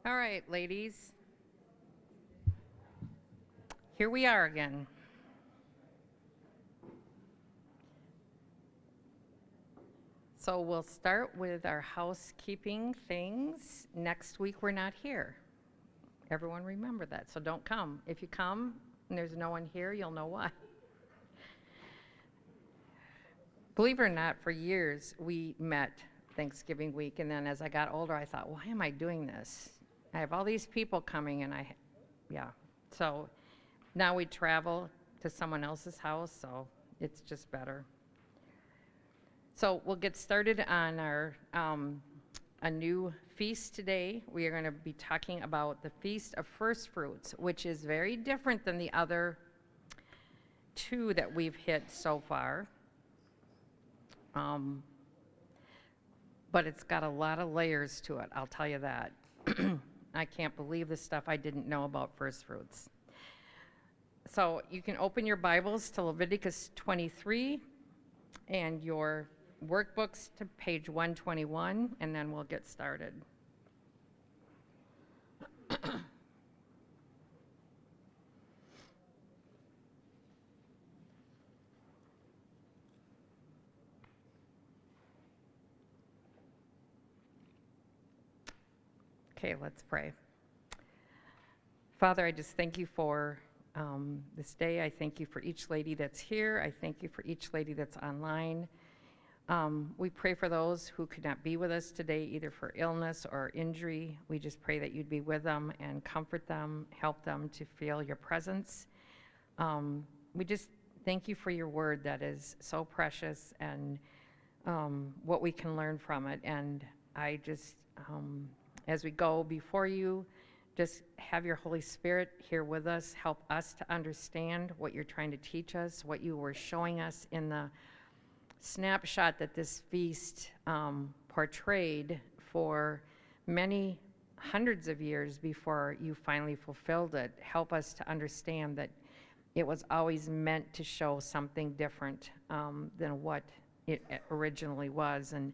All right, ladies. Here we are again. So we'll start with our housekeeping things. Next week, we're not here. Everyone remember that, so don't come. If you come and there's no one here, you'll know why. Believe it or not, for years, we met Thanksgiving week, and then as I got older, I thought, why am I doing this? I have all these people coming, and yeah. So now we travel to someone else's house, so it's just better. So we'll get started on our a new feast today. We are going to be talking about the Feast of First Fruits, which is very different than the other two that we've hit so far. But it's got a lot of layers to it, I'll tell you that. I can't believe the stuff I didn't know about first fruits. So you can open your Bibles to Leviticus 23 and your workbooks to page 121, and then we'll get started. Okay, let's pray. Father, I just thank you for this day. I thank you for each lady that's here. I thank you for each lady that's online. We pray for those who could not be with us today, either for illness or injury. We just pray that you'd be with them and comfort them, help them to feel your presence. We just thank you for your word that is so precious and what we can learn from it. And I just, as we go before you, just have your Holy Spirit here with us, help us to understand what you're trying to teach us, what you were showing us in the snapshot that this feast portrayed for many hundreds of years before you finally fulfilled it. Help us to understand that it was always meant to show something different than what it originally was. And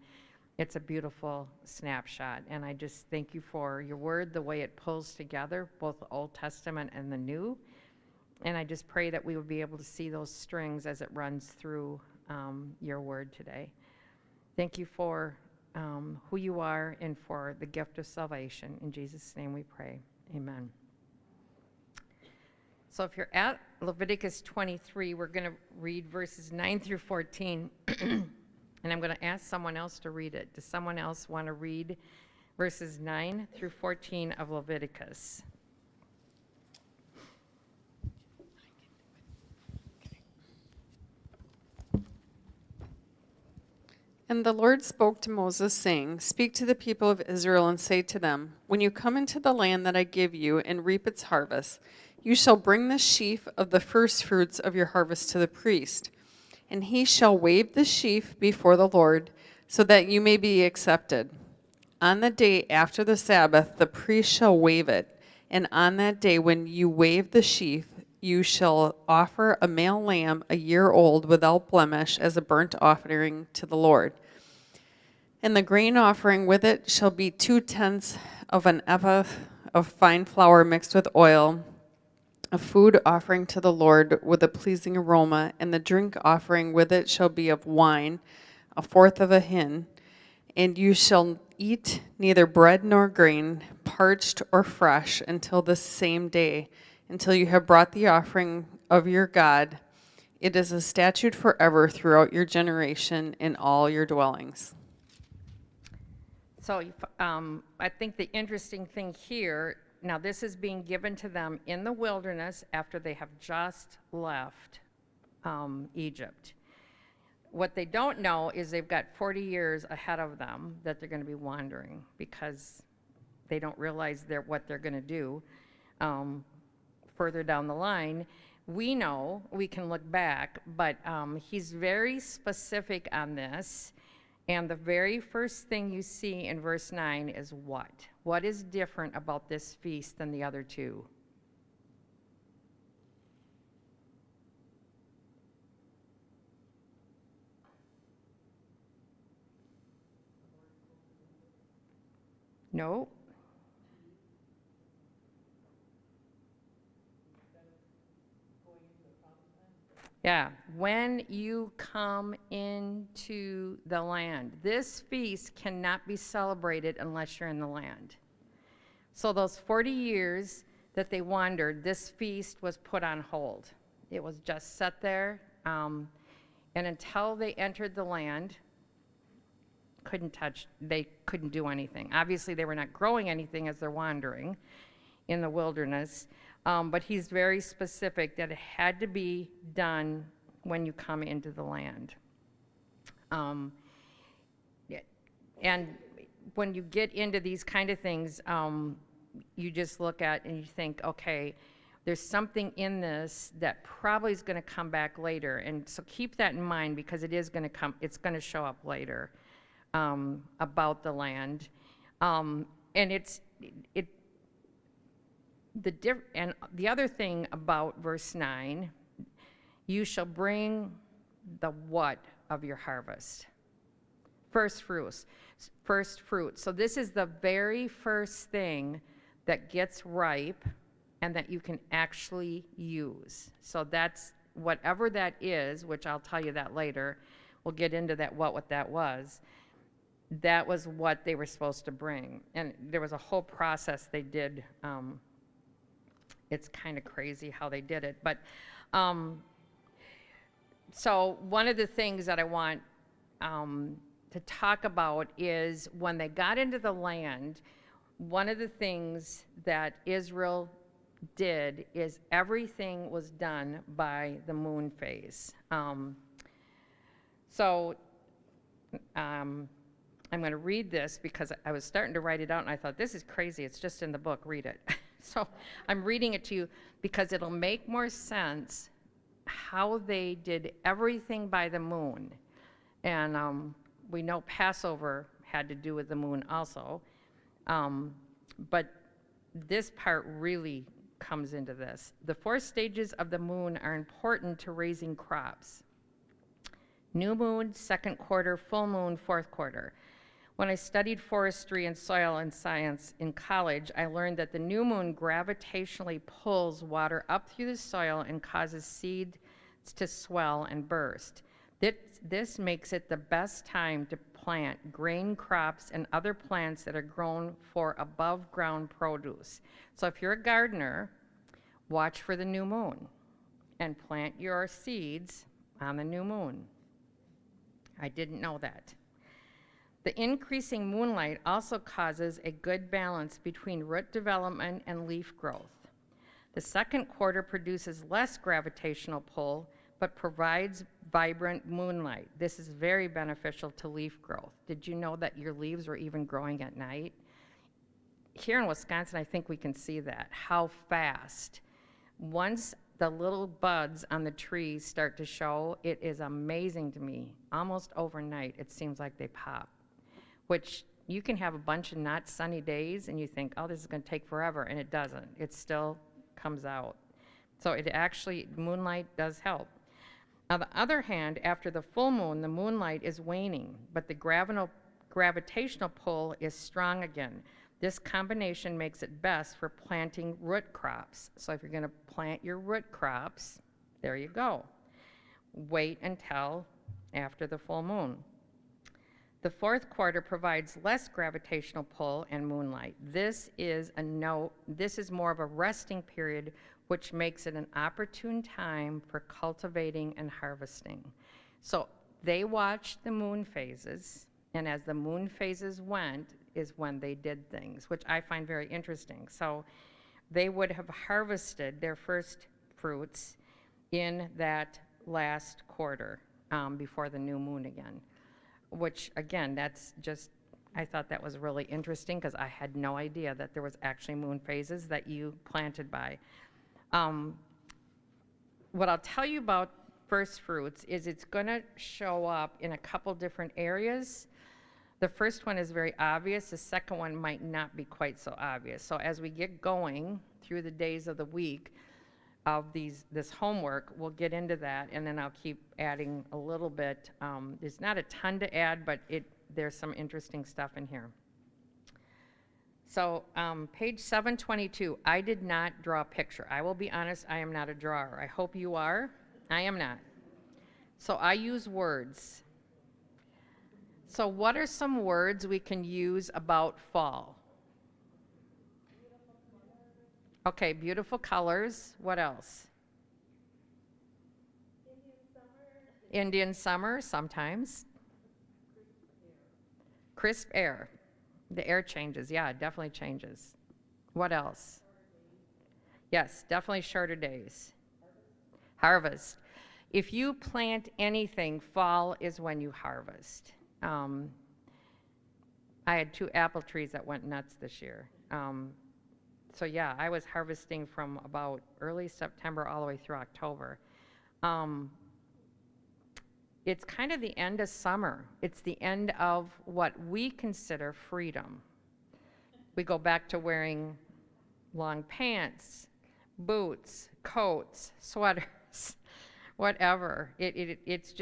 it's a beautiful snapshot. And I just thank you for your word, the way it pulls together both the Old Testament and the New. And I just pray that we would be able to see those strings as it runs through your word today. Thank you for who you are and for the gift of salvation. In Jesus' name we pray. Amen. So if you're at Leviticus 23, we're going to read verses 9 through 14. And I'm going to ask someone else to read it. Does someone else want to read verses 9 through 14 of Leviticus? And the Lord spoke to Moses, saying, Speak to the people of Israel and say to them, When you come into the land that I give you and reap its harvest, you shall bring the sheaf of the firstfruits of your harvest to the priest. And he shall wave the sheaf before the Lord, so that you may be accepted. On the day after the Sabbath, the priest shall wave it. And on that day when you wave the sheaf, you shall offer a male lamb a year old without blemish as a burnt offering to the Lord. And the grain offering with it shall be 2/10 of an ephah of fine flour mixed with oil, a food offering to the Lord with a pleasing aroma, and the drink offering with it shall be of wine, 1/4 of a hin. And you shall eat neither bread nor grain, parched or fresh, until this same day, until you have brought the offering of your God. It is a statute forever throughout your generation in all your dwellings. So I think the interesting thing here, now this is being given to them in the wilderness after they have just left Egypt. What they don't know is they've got 40 years ahead of them that they're going to be wandering because they don't realize what they're going to do further down the line. We know, we can look back, but he's very specific on this. And the very first thing you see in verse 9 is what? What is different about this feast than the other two? No. Yeah, when you come into the land, this feast cannot be celebrated unless you're in the land. So those 40 years that they wandered, this feast was put on hold. It was just set there, and until they entered the land, they couldn't do anything. Obviously, they were not growing anything as they're wandering in the wilderness, but he's very specific that it had to be done when you come into the land. And when you get into these kind of things, you just look at and you think, okay, there's something in this that probably is going to come back later. And so keep that in mind, because it is going to come, it's going to show up later about the land. And the other thing about verse 9, you shall bring the what of your harvest? First fruits. First fruits. So this is the very first thing that gets ripe and that you can actually use. So that's whatever that is, which I'll tell you that later. We'll get into that, what that was. That was what they were supposed to bring. And there was a whole process they did. It's kind of crazy how they did it. But so one of the things that I want to talk about is when they got into the land, one of the things that Israel did is everything was done by the moon phase. I'm going to read this because I was starting to write it out and I thought, this is crazy. It's just in the book. Read it. So I'm reading it to you because it'll make more sense how they did everything by the moon. And we know Passover had to do with the moon also. But this part really comes into this. The 4 stages of the moon are important to raising crops. New moon, second quarter, full moon, fourth quarter. When I studied forestry and soil and science in college, I learned that the new moon gravitationally pulls water up through the soil and causes seeds to swell and burst. This makes it the best time to plant grain crops and other plants that are grown for above ground produce. So if you're a gardener, watch for the new moon and plant your seeds on the new moon. I didn't know that. The increasing moonlight also causes a good balance between root development and leaf growth. The second quarter produces less gravitational pull, but provides vibrant moonlight. This is very beneficial to leaf growth. Did you know that your leaves are even growing at night? Here in Wisconsin, I think we can see that, how fast. Once the little buds on the trees start to show, it is amazing to me. Almost overnight, it seems like they pop, which you can have a bunch of not sunny days and you think, oh, this is going to take forever, and it doesn't. It still comes out. So it actually, moonlight does help. On the other hand, after the full moon, the moonlight is waning, but the gravitational pull is strong again. This combination makes it best for planting root crops. So if you're going to plant your root crops, there you go. Wait until after the full moon. The fourth quarter provides less gravitational pull and moonlight. This is more of a resting period, which makes it an opportune time for cultivating and harvesting. So they watched the moon phases, and as the moon phases went is when they did things, which I find very interesting. So they would have harvested their first fruits in that last quarter before the new moon again, which again, that's just, I thought that was really interesting because I had no idea that there was actually moon phases that you planted by. What I'll tell you about first fruits is it's going to show up in a couple different areas. The first one is very obvious. The second one might not be quite so obvious. So as we get going through the days of the week of this homework, we'll get into that, and then I'll keep adding a little bit. There's not a ton to add, but there's some interesting stuff in here. So page 722, I did not draw a picture. I will be honest, I am not a drawer. I hope you are. I am not. So I use words. So what are some words we can use about fall? Okay, beautiful colors. What else? Indian summer, sometimes. Crisp air. The air changes. Yeah, it definitely changes. What else? Yes, definitely shorter days. Harvest. If you plant anything, fall is when you harvest. I had 2 apple trees that went nuts this year. So yeah, I was harvesting from about early September all the way through October. It's kind of the end of summer. It's the end of what we consider freedom. We go back to wearing long pants, boots, coats, sweaters, whatever. It's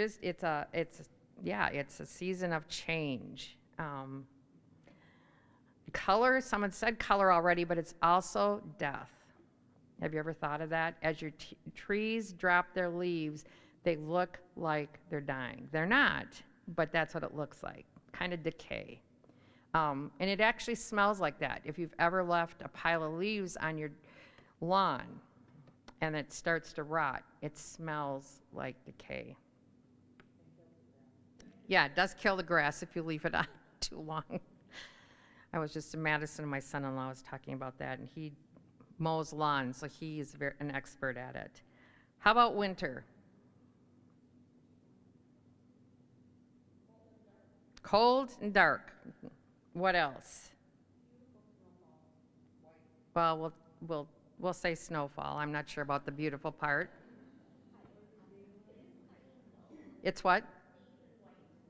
a season of change. Color, someone said color already, but it's also death. Have you ever thought of that? As your trees drop their leaves, they look like they're dying. They're not, but that's what it looks like, kind of decay. And it actually smells like that. If you've ever left a pile of leaves on your lawn and it starts to rot, it smells like decay. Yeah, it does kill the grass if you leave it on too long. I was just in Madison, and my son-in-law was talking about that, and he mows lawns, so he's an expert at it. How about winter? Cold and dark. What else? Well, we'll say snowfall. I'm not sure about the beautiful part. It's what?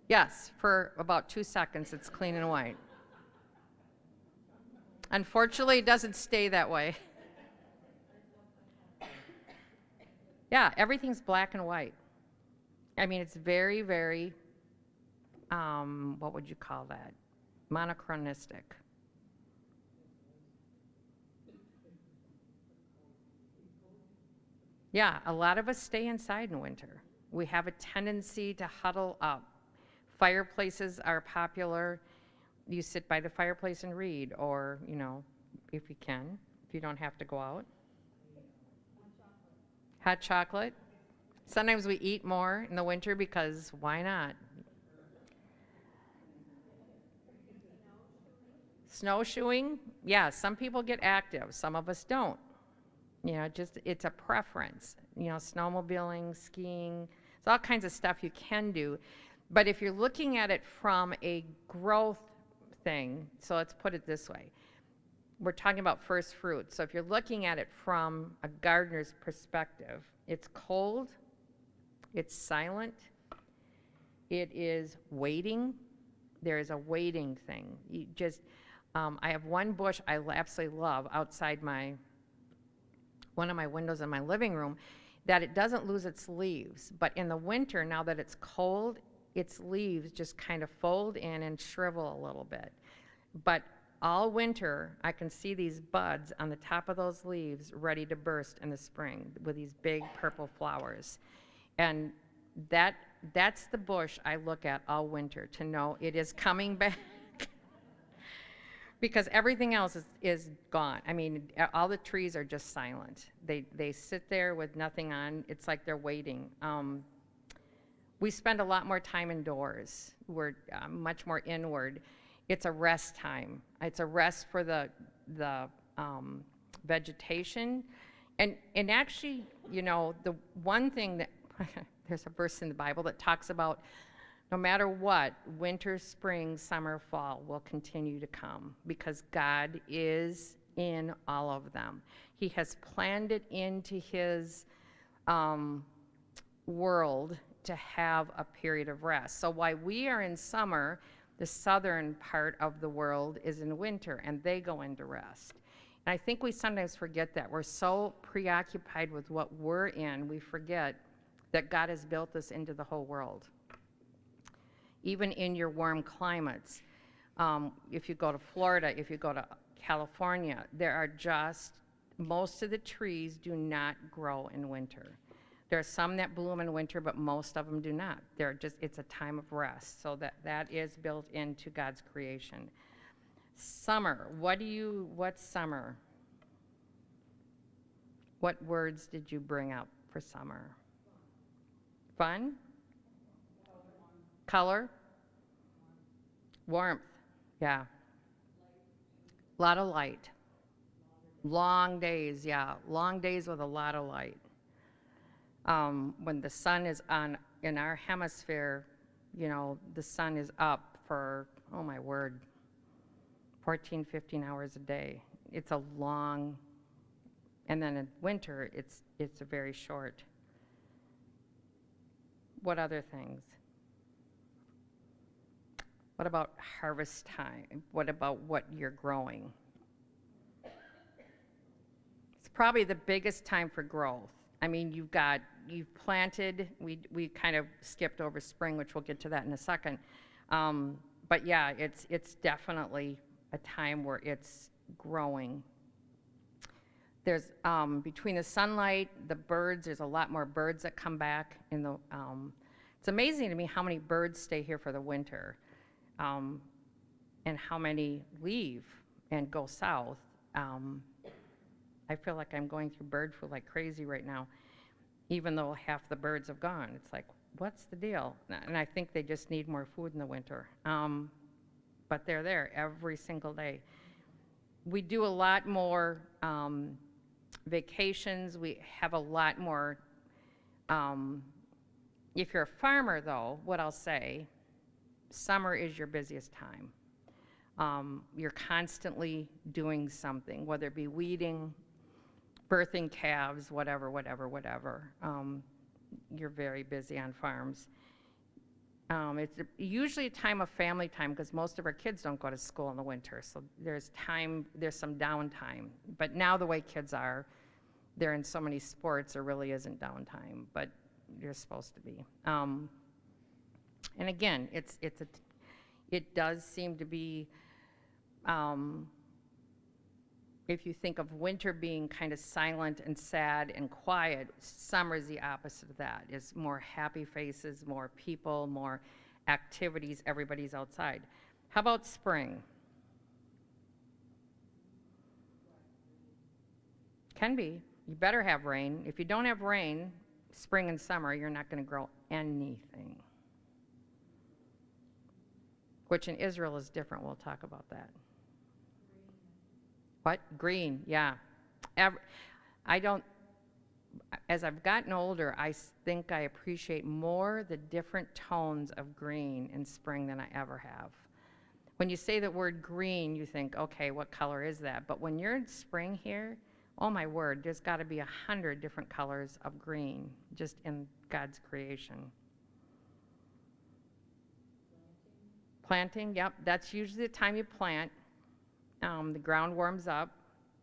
Yes, for about 2 seconds, it's clean and white. Unfortunately, it doesn't stay that way. Yeah, everything's black and white. I mean, it's very, very, what would you call that? Monochronistic. Yeah, a lot of us stay inside in winter. We have a tendency to huddle up. Fireplaces are popular. You sit by the fireplace and read, or, if you can, if you don't have to go out. Hot chocolate. Sometimes we eat more in the winter because why not? Snowshoeing. Yeah, some people get active, some of us don't. It's a preference. Snowmobiling, skiing, it's all kinds of stuff you can do. But if you're looking at it from a growth thing, so let's put it this way. We're talking about first fruit. So if you're looking at it from a gardener's perspective, it's cold, it's silent, it is waiting. There is a waiting thing. I have one bush I absolutely love outside one of my windows in my living room, that it doesn't lose its leaves. But in the winter, now that it's cold, its leaves just kind of fold in and shrivel a little bit. But all winter, I can see these buds on the top of those leaves ready to burst in the spring with these big purple flowers. And that's the bush I look at all winter to know it is coming back. Because everything else is gone. I mean, all the trees are just silent. They sit there with nothing on. It's like they're waiting. We spend a lot more time indoors. We're much more inward. It's a rest time. It's a rest for the vegetation. And actually, the one thing that, there's a verse in the Bible that talks about no matter what, winter, spring, summer, fall will continue to come because God is in all of them. He has planned it into his world to have a period of rest. So while we are in summer, the southern part of the world is in winter, and they go into rest. And I think we sometimes forget that. We're so preoccupied with what we're in, we forget that God has built us into the whole world. Even in your warm climates, if you go to Florida, if you go to California, most of the trees do not grow in winter. There are some that bloom in winter, but most of them do not. It's a time of rest. So that is built into God's creation. Summer, what's summer? What words did you bring up for summer? Fun? Color? Warmth, yeah. A lot of light. Long days, yeah. Long days with a lot of light. When the sun is on, in our hemisphere, the sun is up for, oh my word, 14, 15 hours a day. It's a long, and then in winter, it's a very short. What other things? What about harvest time? What about what you're growing? It's probably the biggest time for growth. I mean, you've planted, we kind of skipped over spring, which we'll get to that in a second. But yeah, it's definitely a time where it's growing. There's, between the sunlight, the birds, there's a lot more birds that come back it's amazing to me how many birds stay here for the winter, and how many leave and go south. I feel like I'm going through bird flu like crazy right now, even though half the birds have gone. It's like, what's the deal? And I think they just need more food in the winter. But they're there every single day. We do a lot more vacations. We have a lot more, if you're a farmer though, what I'll say, summer is your busiest time. You're constantly doing something, whether it be weeding, birthing calves, whatever. You're very busy on farms. It's usually a time of family time because most of our kids don't go to school in the winter, so there's some downtime. But now the way kids are, they're in so many sports, there really isn't downtime, but you're supposed to be. And again, it does seem to be, if you think of winter being kind of silent and sad and quiet, summer is the opposite of that. It's more happy faces, more people, more activities, everybody's outside. How about spring? Can be. You better have rain. If you don't have rain, spring and summer, you're not going to grow anything. Which in Israel is different. We'll talk about that. What? Green, yeah. As I've gotten older, I think I appreciate more the different tones of green in spring than I ever have. When you say the word green, you think, okay, what color is that? But when you're in spring here, oh my word, there's got to be 100 different colors of green just in God's creation. Planting, yep, that's usually the time you plant. The ground warms up.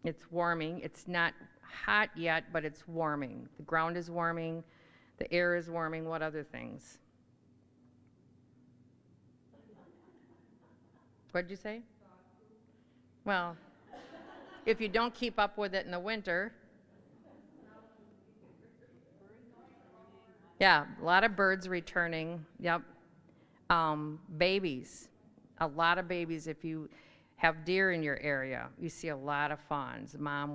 It's warming. It's not hot yet, but it's warming. The ground is warming. The air is warming. What other things? What'd you say? Well, if you don't keep up with it in the winter. Yeah, a lot of birds returning. Yep. Babies. A lot of babies. If you have deer in your area, you see a lot of fawns, mom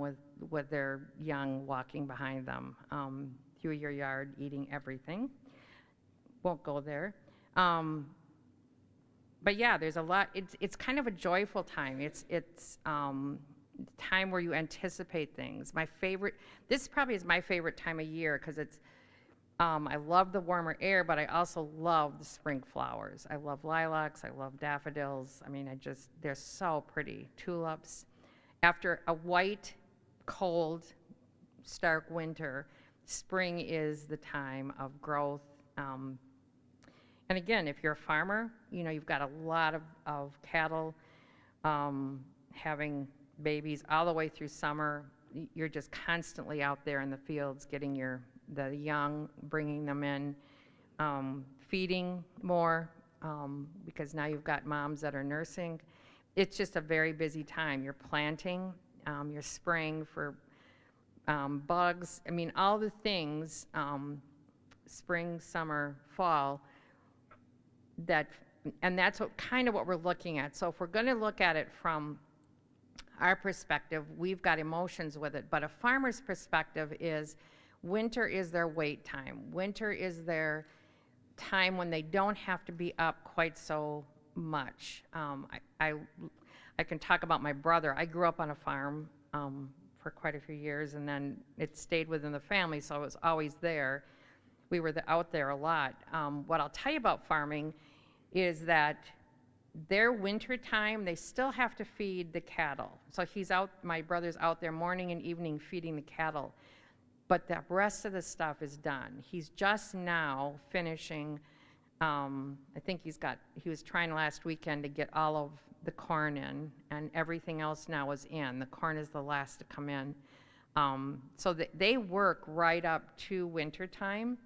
with their young walking behind them through your yard eating everything. Won't go there. But yeah, there's a lot. It's kind of a joyful time. It's time where you anticipate things. This probably is my favorite time of year because it's, I love the warmer air, but I also love the spring flowers. I love lilacs, I love daffodils. I mean, they're so pretty. Tulips. After a white, cold, stark winter, spring is the time of growth. And again, if you're a farmer, you've got a lot of cattle having babies all the way through summer. You're just constantly out there in the fields getting the young, bringing them in, feeding more, because now you've got moms that are nursing. It's just a very busy time. You're planting, you're spraying for bugs, I mean, all the things, spring, summer, fall, that, and that's what, kind of what we're looking at. So if we're going to look at it from our perspective, we've got emotions with it, but a farmer's perspective is winter is their wait time. Winter is their time when they don't have to be up quite so much. I can talk about my brother. I grew up on a farm for quite a few years, and then it stayed within the family, so it was always there. We were out there a lot. What I'll tell you about farming is that their winter time, they still have to feed the cattle. So my brother's out there morning and evening feeding the cattle, but the rest of the stuff is done. He's just now finishing, I think he was trying last weekend to get all of the corn in, and everything else now is in. The corn is the last to come in. So they work right up to winter time,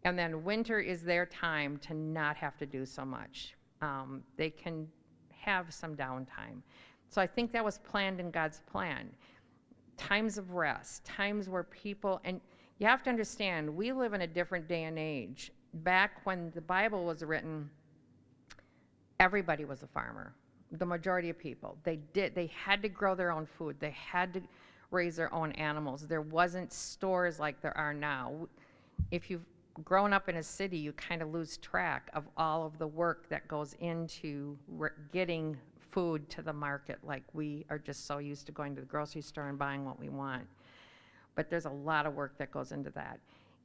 and then winter is their time to not have to do so much. They can have some downtime. So I think that was planned in God's plan. Times of rest, times where people, and you have to understand, we live in a different day and age. Back when the Bible was written, everybody was a farmer. The majority of people, they had to grow their own food. They had to raise their own animals. There wasn't stores like there are now. If you've grown up in a city, you kind of lose track of all of the work that goes into getting food to the market. Like, we are just so used to going to the grocery store and buying what we want. But there's a lot of work that goes into that.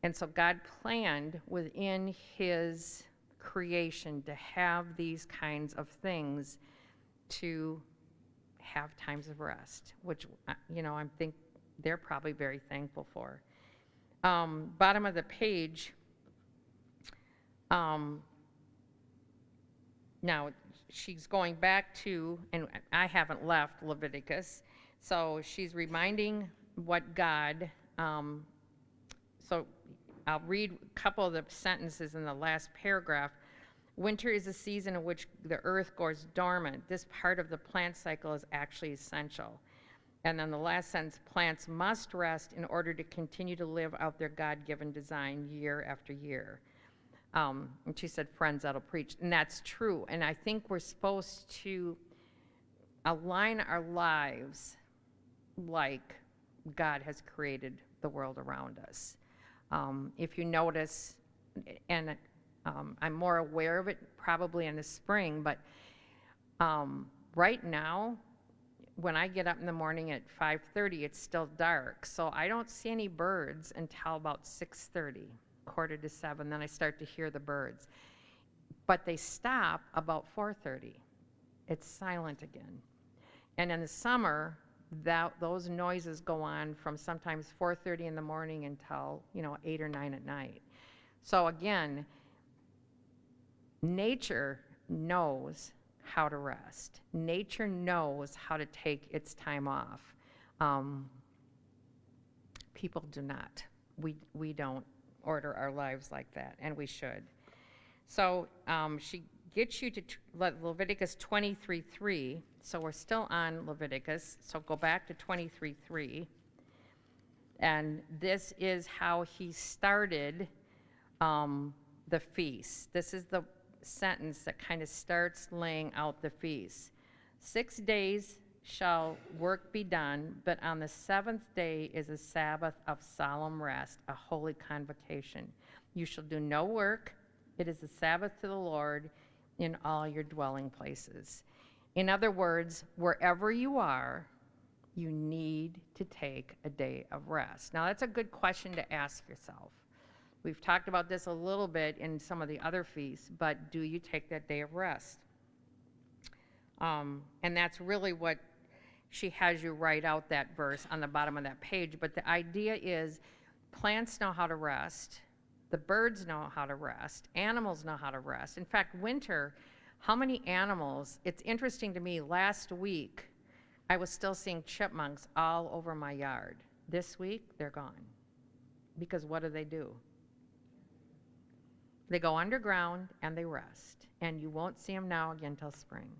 And so God planned within his creation to have these kinds of things, to have times of rest, which, I think they're probably very thankful for. Bottom of the page, now she's going back to, and I haven't left Leviticus, so she's reminding what God, so I'll read a couple of the sentences in the last paragraph. Winter is a season in which the earth goes dormant. This part of the plant cycle is actually essential. And then the last sentence, plants must rest in order to continue to live out their God-given design year after year. And she said, friends, that'll preach. And that's true. And I think we're supposed to align our lives like God has created the world around us. If you notice, and I'm more aware of it probably in the spring, but right now, when I get up in the morning at 5:30, it's still dark. So I don't see any birds until about 6:30, 6:45, then I start to hear the birds. But they stop about 4:30. It's silent again. And in the summer, those noises go on from sometimes 4:30 in the morning until 8 or 9 at night. So again, nature knows how to rest. Nature knows how to take its time off. People do not. We don't order our lives like that, and we should. So she gets you to Leviticus 23:3. So we're still on Leviticus. So go back to 23:3. And this is how he started the feast. This is the sentence that kind of starts laying out the feast. 6 days shall work be done, but on the 7th day is a Sabbath of solemn rest, a holy convocation. You shall do no work. It is a Sabbath to the Lord in all your dwelling places. In other words, wherever you are, you need to take a day of rest. Now, that's a good question to ask yourself. We've talked about this a little bit in some of the other feasts, but do you take that day of rest? And that's really what she has you write out that verse on the bottom of that page. But the idea is plants know how to rest. The birds know how to rest. Animals know how to rest. In fact, winter, how many animals? It's interesting to me, last week, I was still seeing chipmunks all over my yard. This week, they're gone. Because what do? They go underground and they rest. And you won't see them now again till spring.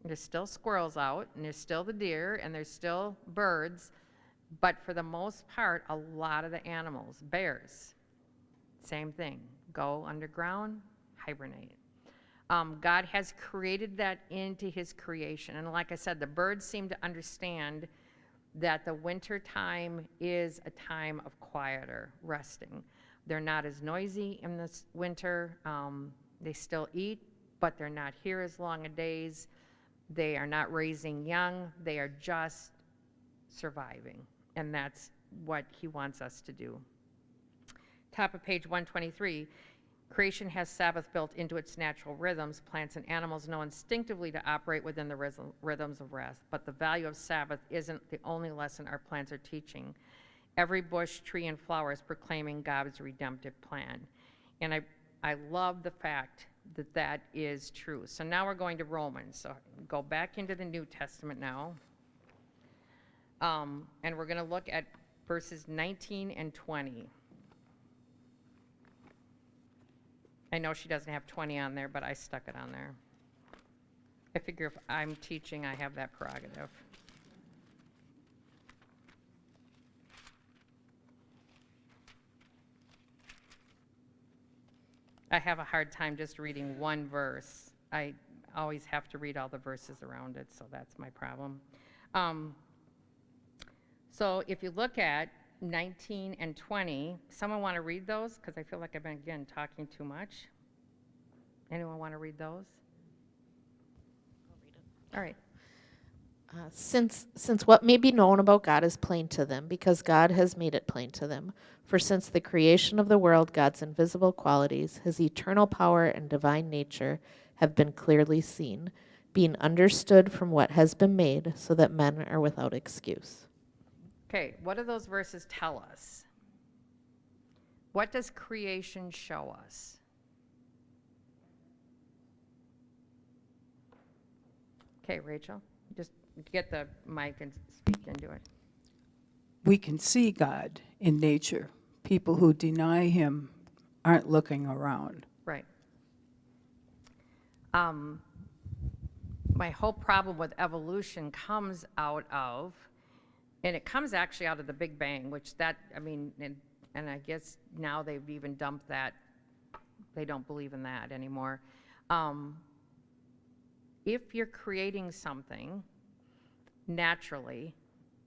There's still squirrels out, and there's still the deer, and there's still birds, But for the most part, a lot of the animals, bears, same thing, go underground, hibernate. God has created that into his creation. And like I said, the birds seem to understand that the winter time is a time of quieter resting. They're not as noisy in this winter. They still eat, but they're not here as long a days. They are not raising young. They are just surviving. And that's what he wants us to do. Top of page 123, creation has Sabbath built into its natural rhythms. Plants and animals know instinctively to operate within the rhythms of rest, but the value of Sabbath isn't the only lesson our plants are teaching. Every bush, tree, and flower is proclaiming God's redemptive plan. And I love the fact that that is true. So now we're going to Romans. So go back into the New Testament now. And we're going to look at verses 19 and 20. I know she doesn't have 20 on there, but I stuck it on there. I figure if I'm teaching, I have that prerogative. I have a hard time just reading one verse. I always have to read all the verses around it, so that's my problem. So if you look at 19 and 20, someone want to read those? Because I feel like I've been, again, talking too much. Anyone want to read those? I'll read it. All right. Since what may be known about God is plain to them, because God has made it plain to them. For since the creation of the world, God's invisible qualities, his eternal power and divine nature, have been clearly seen, being understood from what has been made, so that men are without excuse. Okay, what do those verses tell us? What does creation show us? Okay, Rachel, just get the mic and speak into it. We can see God in nature. People who deny him aren't looking around. Right. My whole problem with evolution comes out of, and it comes actually out of the Big Bang, which that, I mean, and I guess now they've even dumped that. They don't believe in that anymore. If you're creating something naturally,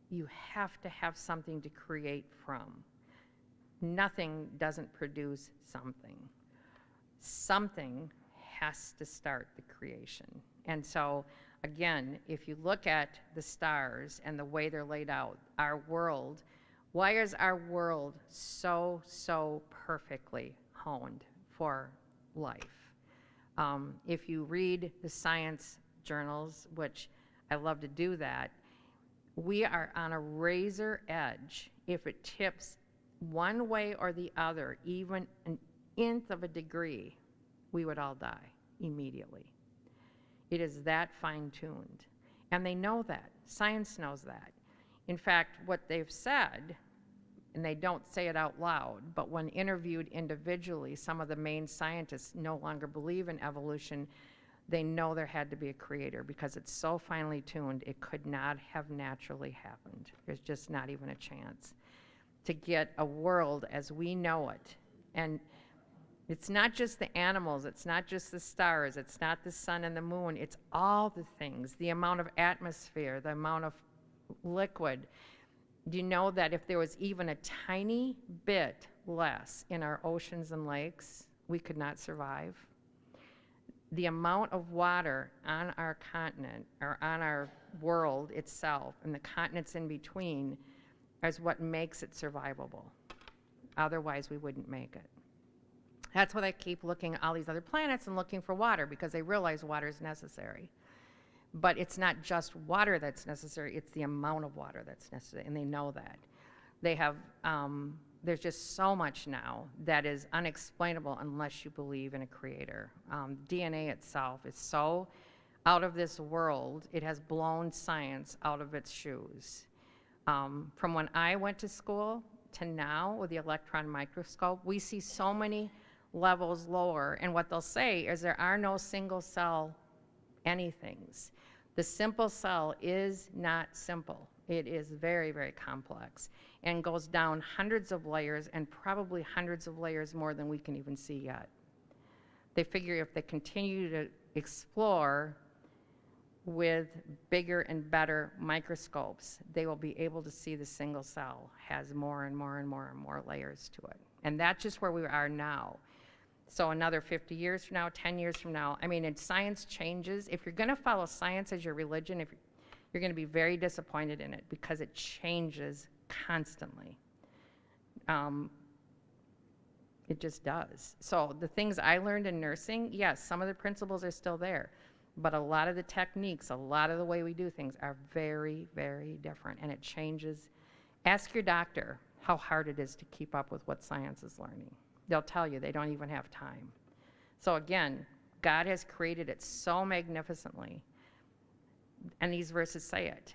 you have to have something to create from. Nothing doesn't produce something. Something has to start the creation. And so, again, if you look at the stars and the way they're laid out, our world, why is our world so perfectly honed for life? If you read the science journals, which I love to do that, we are on a razor edge. If it tips one way or the other, even an nth of a degree, we would all die immediately. It is that fine-tuned. And they know that. Science knows that. In fact, what they've said, and they don't say it out loud, but when interviewed individually, some of the main scientists no longer believe in evolution. They know there had to be a creator because it's so finely tuned, it could not have naturally happened. There's just not even a chance to get a world as we know it. And it's not just the animals, it's not just the stars, it's not the sun and the moon, it's all the things, the amount of atmosphere, the amount of liquid. Do you know that if there was even a tiny bit less in our oceans and lakes, we could not survive? The amount of water on our continent, or on our world itself, and the continents in between, is what makes it survivable. Otherwise, we wouldn't make it. That's why they keep looking at all these other planets and looking for water, because they realize water is necessary. But it's not just water that's necessary, it's the amount of water that's necessary, and they know that. They have, there's just so much now that is unexplainable unless you believe in a creator. DNA itself is so out of this world, it has blown science out of its shoes. From when I went to school to now with the electron microscope, we see so many levels lower, and what they'll say is there are no single cell anythings. The simple cell is not simple. It is very, very complex and goes down hundreds of layers and probably hundreds of layers more than we can even see yet. They figure if they continue to explore with bigger and better microscopes, they will be able to see the single cell has more and more and more and more layers to it. And that's just where we are now. So another 50 years from now, 10 years from now, I mean, and science changes. If you're going to follow science as your religion, you're going to be very disappointed in it because it changes constantly. It just does. So the things I learned in nursing, yes, some of the principles are still there, but a lot of the techniques, a lot of the way we do things are very, very different, and it changes. Ask your doctor how hard it is to keep up with what science is learning. They'll tell you they don't even have time. So again, God has created it so magnificently, and these verses say it.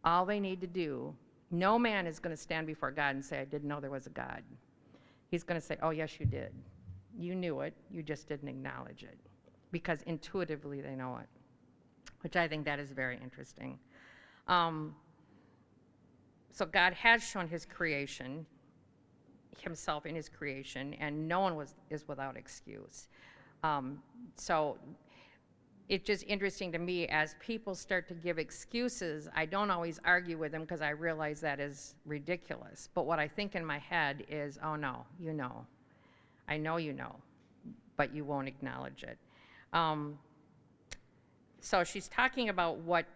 All they need to do, no man is going to stand before God and say, I didn't know there was a God. He's going to say, oh, yes, you did. You knew it. You just didn't acknowledge it. Because intuitively they know it, which I think that is very interesting. So God has shown his creation, himself in his creation, and no one is without excuse. So it's just interesting to me as people start to give excuses, I don't always argue with them because I realize that is ridiculous. But what I think in my head is, oh no, you know. I know you know, but you won't acknowledge it. So she's talking about what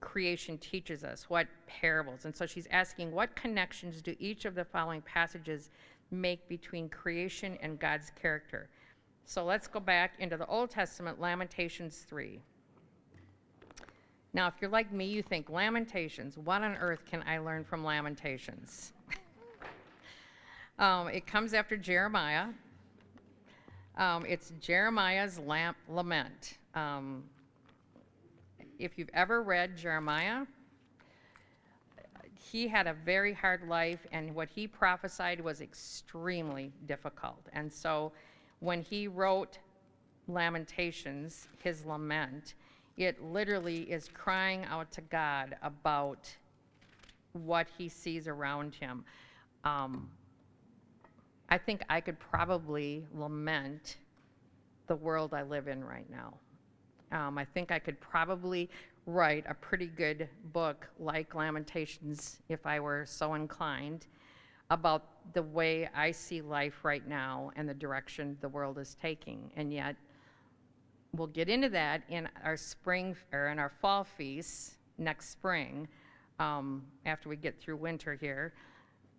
creation teaches us, what parables. And so she's asking, what connections do each of the following passages make between creation and God's character? So let's go back into the Old Testament, Lamentations 3. Now, if you're like me, you think, Lamentations, what on earth can I learn from Lamentations? It comes after Jeremiah. It's Jeremiah's lament. If you've ever read Jeremiah, he had a very hard life, and what he prophesied was extremely difficult. And so when he wrote Lamentations, his lament, it literally is crying out to God about what he sees around him. I think I could probably lament the world I live in right now. I think I could probably write a pretty good book like Lamentations, if I were so inclined, about the way I see life right now and the direction the world is taking. And yet, we'll get into that in our spring, or in our fall feasts next spring, after we get through winter here.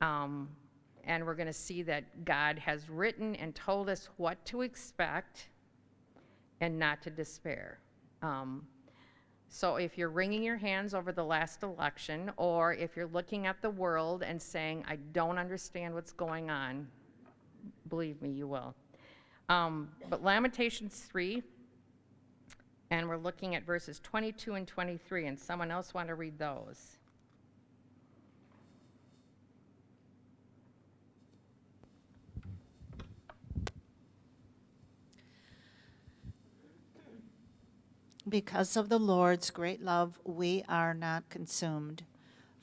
And we're going to see that God has written and told us what to expect and not to despair. So if you're wringing your hands over the last election, or if you're looking at the world and saying, I don't understand what's going on, believe me, you will. But Lamentations 3, and we're looking at verses 22 and 23, and someone else want to read those? Because of the Lord's great love, we are not consumed,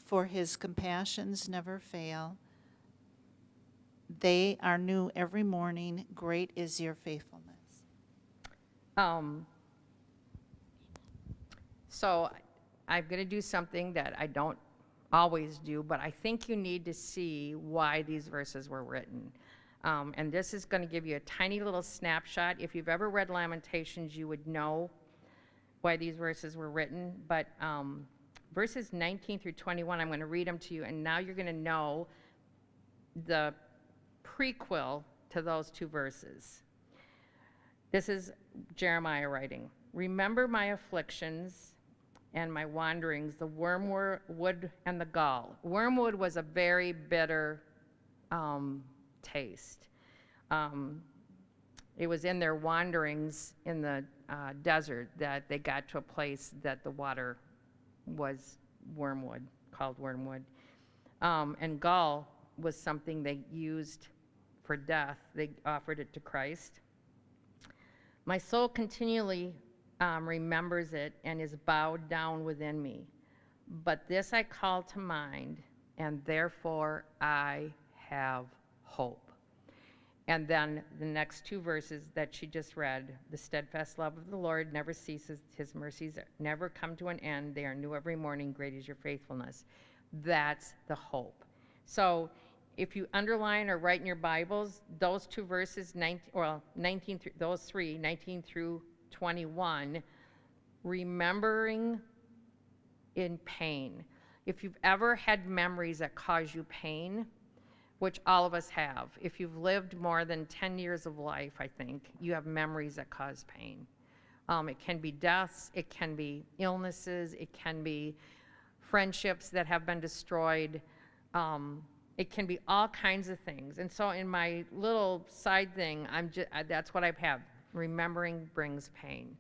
for his compassions never fail. They are new every morning. Great is your faithfulness. So I'm going to do something that I don't always do, but I think you need to see why these verses were written. And this is going to give you a tiny little snapshot. If you've ever read Lamentations, you would know why these verses were written. But verses 19 through 21, I'm going to read them to you, and now you're going to know the prequel to those two verses. This is Jeremiah writing. Remember my afflictions and my wanderings, the wormwood and the gall. Wormwood was a very bitter taste. It was in their wanderings in the desert that they got to a place that the water was wormwood, called wormwood. And gall was something they used for death. They offered it to Christ. My soul continually remembers it and is bowed down within me. But this I call to mind, and therefore I have hope. And then the next two verses that she just read, the steadfast love of the Lord never ceases, his mercies never come to an end. They are new every morning, great is your faithfulness. That's the hope. So if you underline or write in your Bibles, those two verses, 19 through 21, remembering in pain. If you've ever had memories that cause you pain, which all of us have, if you've lived more than 10 years of life, I think, you have memories that cause pain. It can be deaths, it can be illnesses, it can be friendships that have been destroyed. It can be all kinds of things. And so in my little side thing, that's what I have. Remembering brings pain.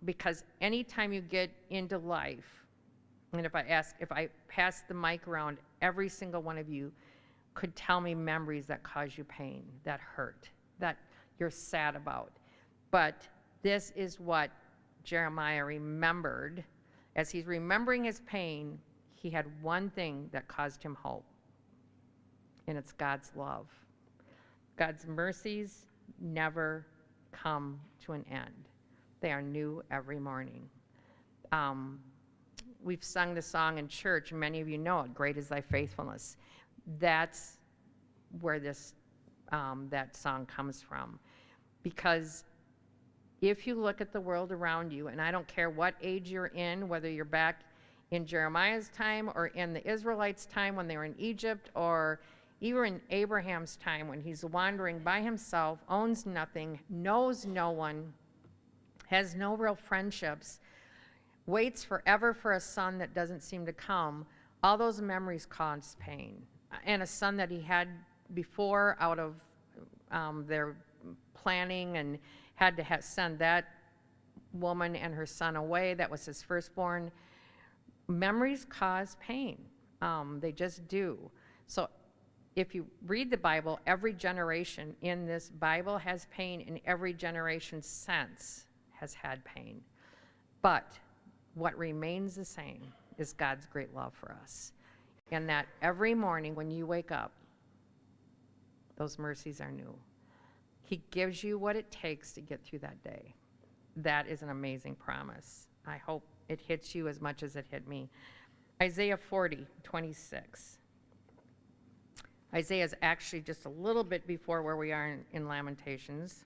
Because anytime you get into life, and if I pass the mic around, every single one of you could tell me memories that cause you pain, that hurt, that you're sad about. But this is what Jeremiah remembered. As he's remembering his pain, he had one thing that caused him hope, and it's God's love. God's mercies never come to an end. They are new every morning. We've sung the song in church, and many of you know it, Great is Thy Faithfulness. That's where that song comes from. Because if you look at the world around you, and I don't care what age you're in, whether you're back in Jeremiah's time or in the Israelites' time when they were in Egypt, or even in Abraham's time when he's wandering by himself, owns nothing, knows no one, has no real friendships, waits forever for a son that doesn't seem to come, all those memories cause pain. And a son that he had before out of their planning and had to send that woman and her son away. That was his firstborn. Memories cause pain. They just do. So if you read the Bible, every generation in this Bible has pain, and every generation since has had pain. But what remains the same is God's great love for us. And that every morning when you wake up, those mercies are new. He gives you what it takes to get through that day. That is an amazing promise. I hope it hits you as much as it hit me. Isaiah 40:26. Isaiah is actually just a little bit before where we are in Lamentations.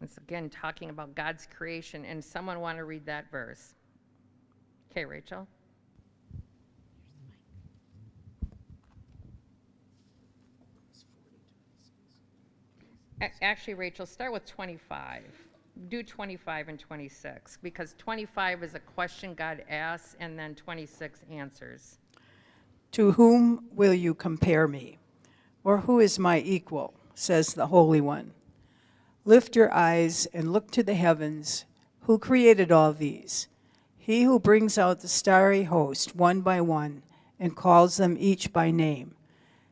It's again talking about God's creation, and someone want to read that verse? Okay, Rachel. Actually, Rachel, start with 25. Do 25 and 26, because 25 is a question God asks, and then 26 answers. To whom will you compare me? Or who is my equal, says the Holy One. Lift your eyes and look to the heavens. Who created all these? He who brings out the starry host one by one and calls them each by name.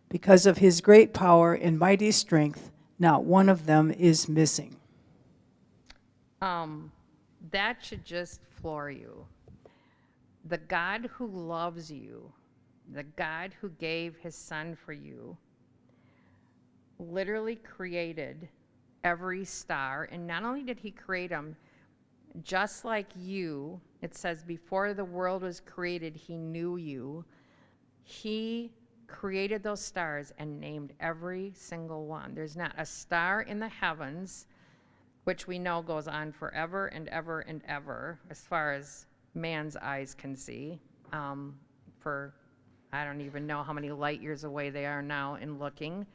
Because of his great power and mighty strength, not one of them is missing. That should just floor you. The God who loves you, the God who gave his son for you, literally created every star. And not only did he create them, just like you, it says before the world was created, he knew you. He created those stars and named every single one. There's not a star in the heavens, which we know goes on forever and ever and ever, as far as man's eyes can see, for I don't even know how many light years away they are now in looking.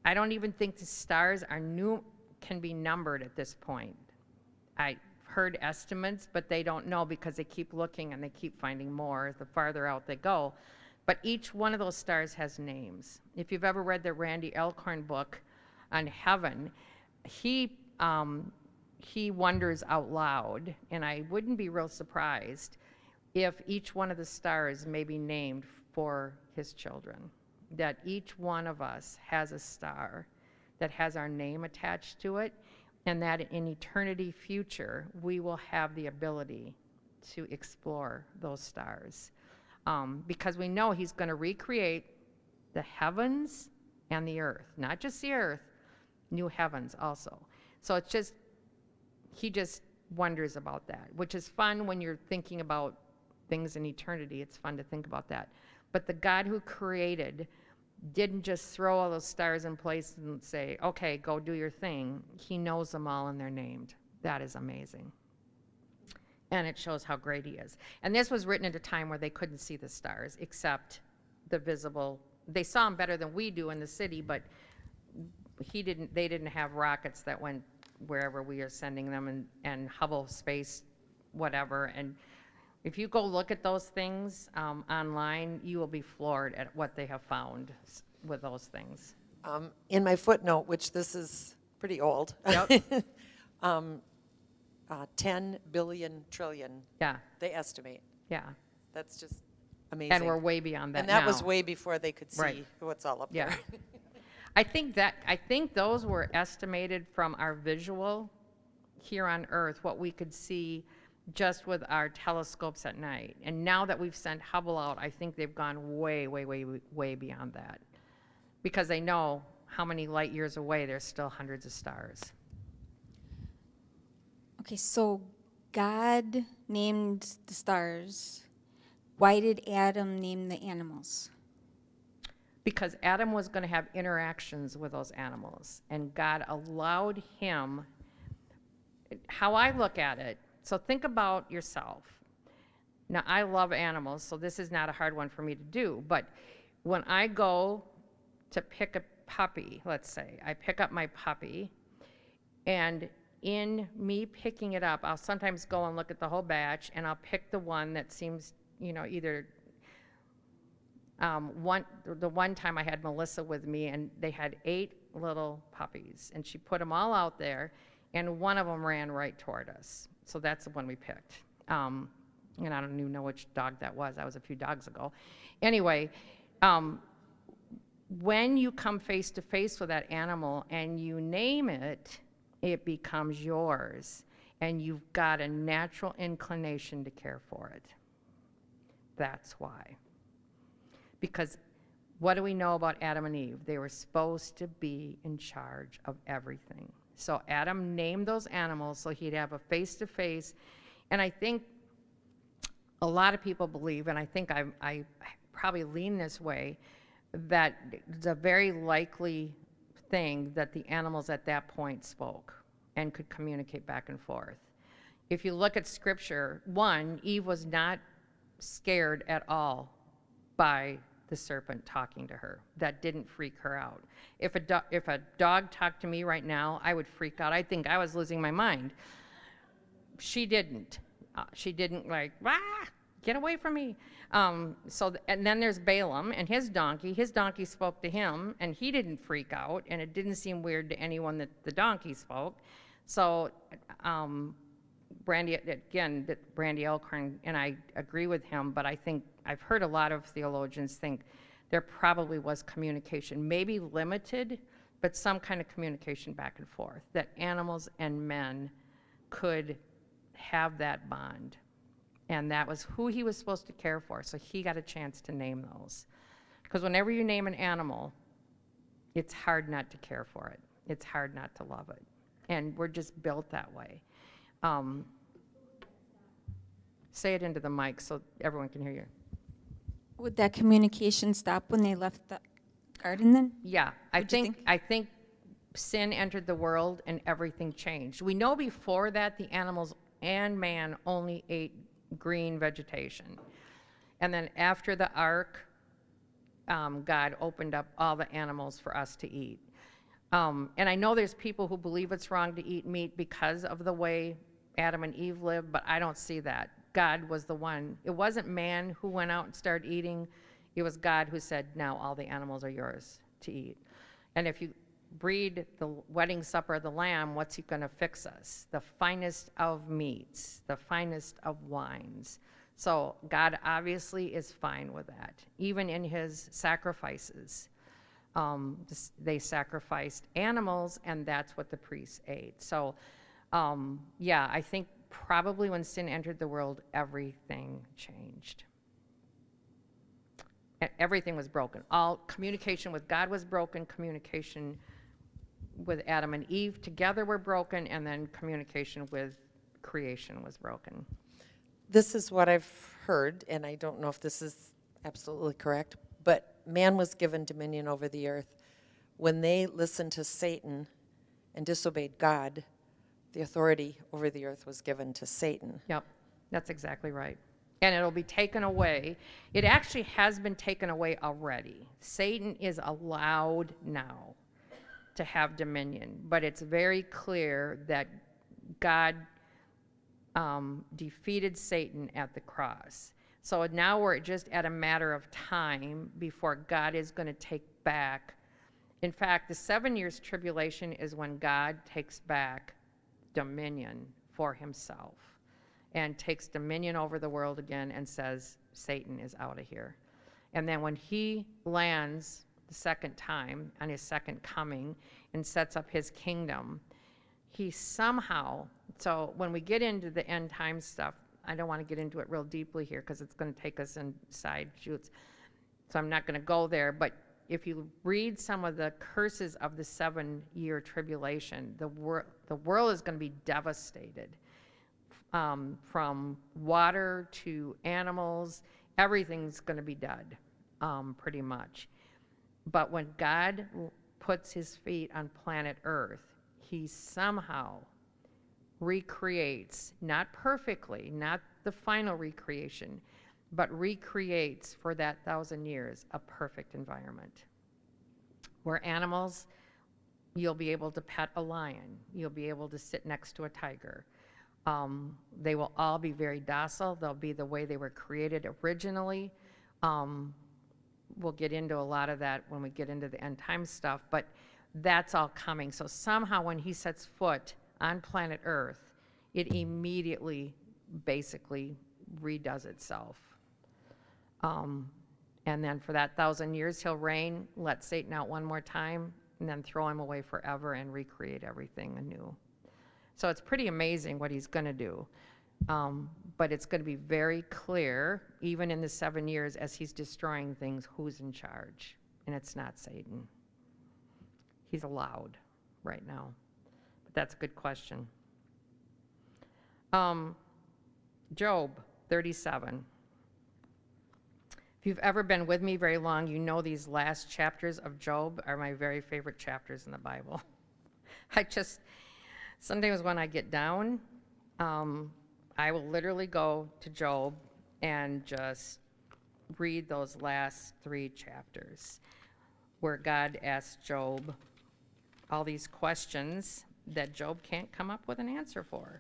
I don't even think the stars can be numbered at this point. I heard estimates, but they don't know because they keep looking and they keep finding more the farther out they go. But each one of those stars has names. If you've ever read the Randy Alcorn book on heaven, he he wonders out loud, and I wouldn't be real surprised if each one of the stars may be named for his children, that each one of us has a star that has our name attached to it, and that in eternity future, we will have the ability to explore those stars. Because we know he's going to recreate the heavens and the earth, not just the earth, new heavens also. So it's just, he just wonders about that, which is fun when you're thinking about things in eternity. It's fun to think about that. But the God who created didn't just throw all those stars in place and say, okay, go do your thing. He knows them all and they're named. That is amazing. And it shows how great he is. And this was written at a time where they couldn't see the stars except the visible. They saw them better than we do in the city, but they didn't have rockets that went wherever we are sending them, and Hubble space, whatever. And if you go look at those things online, you will be floored at what they have found with those things. In my footnote, which this is pretty old. Yep. 10 billion trillion, Yeah, they estimate. yeah. That's just amazing. And we're way beyond that And that was now. way before they could see Right. what's all up Yeah. there. I think those were estimated from our visual here on Earth, what we could see just with our telescopes at night. And now that we've sent Hubble out, I think they've gone way, way, way, way beyond that. Because they know how many light years away there's still hundreds of stars. Okay, so God named the stars. Why did Adam name the animals? Because Adam was going to have interactions with those animals, and God allowed him. How I look at it, so think about yourself. Now, I love animals, so this is not a hard one for me to do, but when I go to pick a puppy, let's say, I pick up my puppy, and in me picking it up, I'll sometimes go and look at the whole batch, and I'll pick the one that seems, either the one time I had Melissa with me, and they had 8 little puppies, and she put them all out there, and one of them ran right toward us. So that's the one we picked. And I don't even know which dog that was. That was a few dogs ago. Anyway, when you come face to face with that animal and you name it, it becomes yours, and you've got a natural inclination to care for it. That's why. Because what do we know about Adam and Eve? They were supposed to be in charge of everything. So Adam named those animals so he'd have a face-to-face. And I think a lot of people believe, and I think I probably lean this way, that it's a very likely thing that the animals at that point spoke and could communicate back and forth. If you look at Scripture, Eve was not scared at all by the serpent talking to her. That didn't freak her out. If a dog talked to me right now, I would freak out. I think I was losing my mind. She didn't. She didn't like, get away from me. And then there's Balaam and his donkey. His donkey spoke to him, and he didn't freak out, and it didn't seem weird to anyone that the donkey spoke. So Brandy Elkhorn, and I agree with him, but I think I've heard a lot of theologians think there probably was communication, maybe limited, but some kind of communication back and forth, that animals and men could have that bond. And that was who he was supposed to care for, so he got a chance to name those. Because whenever you name an animal, it's hard not to care for it. It's hard not to love it. And we're just built that way. Say it into the mic so everyone can hear you. Would that communication stop when they left the garden then? Yeah, I What'd you think sin entered the world and everything changed. We know before that the animals and man only ate green vegetation. And then after the ark, God opened up all the animals for us to eat. And I know there's people who believe it's wrong to eat meat because of the way Adam and Eve lived, but I don't see that. God was the one. It wasn't man who went out and started eating. It was God who said, now all the animals are yours to eat. And if you read the wedding supper of the Lamb, what's he going to fix us? The finest of meats, the finest of wines. So God obviously is fine with that. Even in his sacrifices, they sacrificed animals, and that's what the priests ate. So, yeah, I think probably when sin entered the world, everything changed. Everything was broken. All communication with God was broken, communication with Adam and Eve together were broken, and then communication with creation was broken. This is what I've heard, and I don't know if this is absolutely correct, but man was given dominion over the earth. When they listened to Satan and disobeyed God, the authority over the earth was given to Satan. Yep, that's exactly right. And it'll be taken away. It actually has been taken away already. Satan is allowed now to have dominion, but it's very clear that God defeated Satan at the cross. So now we're just at a matter of time before God is going to take back. In fact, the 7 years tribulation is when God takes back dominion for himself and takes dominion over the world again and says, Satan is out of here. And then when he lands the second time on his second coming and sets up his kingdom, he somehow, so when we get into the end time stuff, I don't want to get into it real deeply here because it's going to take us inside shoots. So I'm not going to go there, but if you read some of the curses of the 7-year tribulation, the world is going to be devastated. From water to animals, everything's going to be dead, pretty much. But when God puts his feet on planet Earth, he somehow recreates, not perfectly, not the final recreation, but recreates for that 1,000 years a perfect environment where animals, you'll be able to pet a lion, you'll be able to sit next to a tiger. They will all be very docile. They'll be the way they were created originally. We'll get into a lot of that when we get into the end time stuff, but that's all coming. So somehow when he sets foot on planet Earth, it immediately basically redoes itself. And then for that 1,000 years, he'll reign, let Satan out one more time, and then throw him away forever and recreate everything anew. So it's pretty amazing what he's going to do. But it's going to be very clear, even in the 7 years as he's destroying things, who's in charge. And it's not Satan. He's allowed right now. But that's a good question. Job 37. If you've ever been with me very long, you know these last chapters of Job are my very favorite chapters in the Bible. Sometimes when I get down, I will literally go to Job and just read those last 3 chapters where God asks Job all these questions that Job can't come up with an answer for.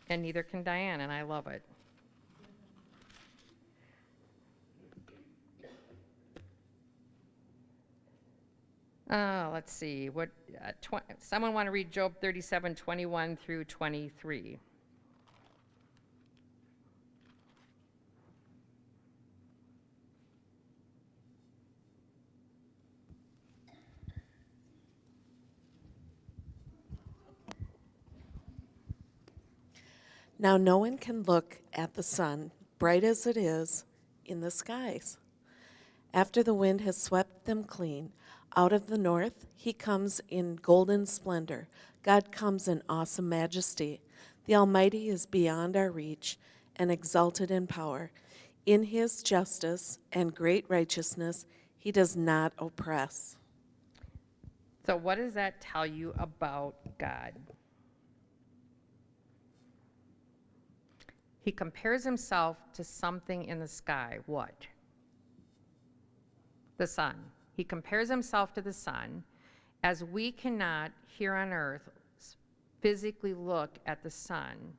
And neither can Diane, and I love it. Let's see. Someone want to read Job 37:21 through 23? Now no one can look at the sun, bright as it is, in the skies. After the wind has swept them clean, out of the north he comes in golden splendor. God comes in awesome majesty. The Almighty is beyond our reach and exalted in power. In his justice and great righteousness he does not oppress. So what does that tell you about God? He compares himself to something in the sky. What? The sun. He compares himself to the sun, as we cannot here on earth physically look at the sun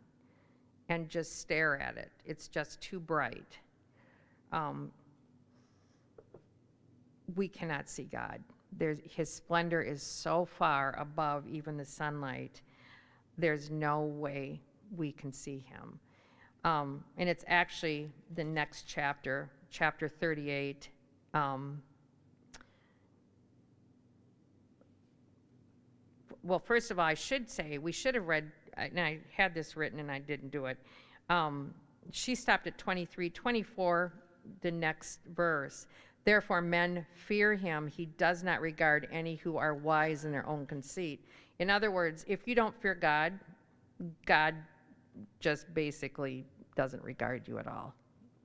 and just stare at it. It's just too bright. We cannot see God. His splendor is so far above even the sunlight. There's no way we can see him. And it's actually the next chapter, chapter 38. Well, first of all, I should say, we should have read, and I had this written and I didn't do it. She stopped at 23, 24, the next verse. Therefore, men fear him. He does not regard any who are wise in their own conceit. In other words, if you don't fear God, God just basically doesn't regard you at all.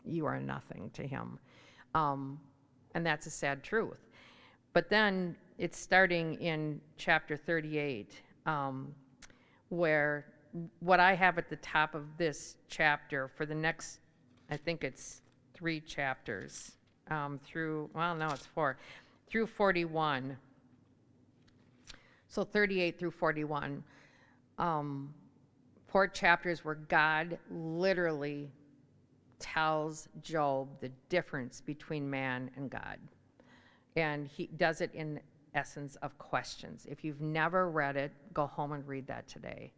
You are nothing to him. And that's a sad truth. But then it's starting in chapter 38, where what I have at the top of this chapter for the next, I think it's 3 chapters, through, well, no, it's 4, through 41. So 38 through 41. 4 chapters where God literally tells Job the difference between man and God. And he does it in essence of questions. If you've never read it, go home and read that today.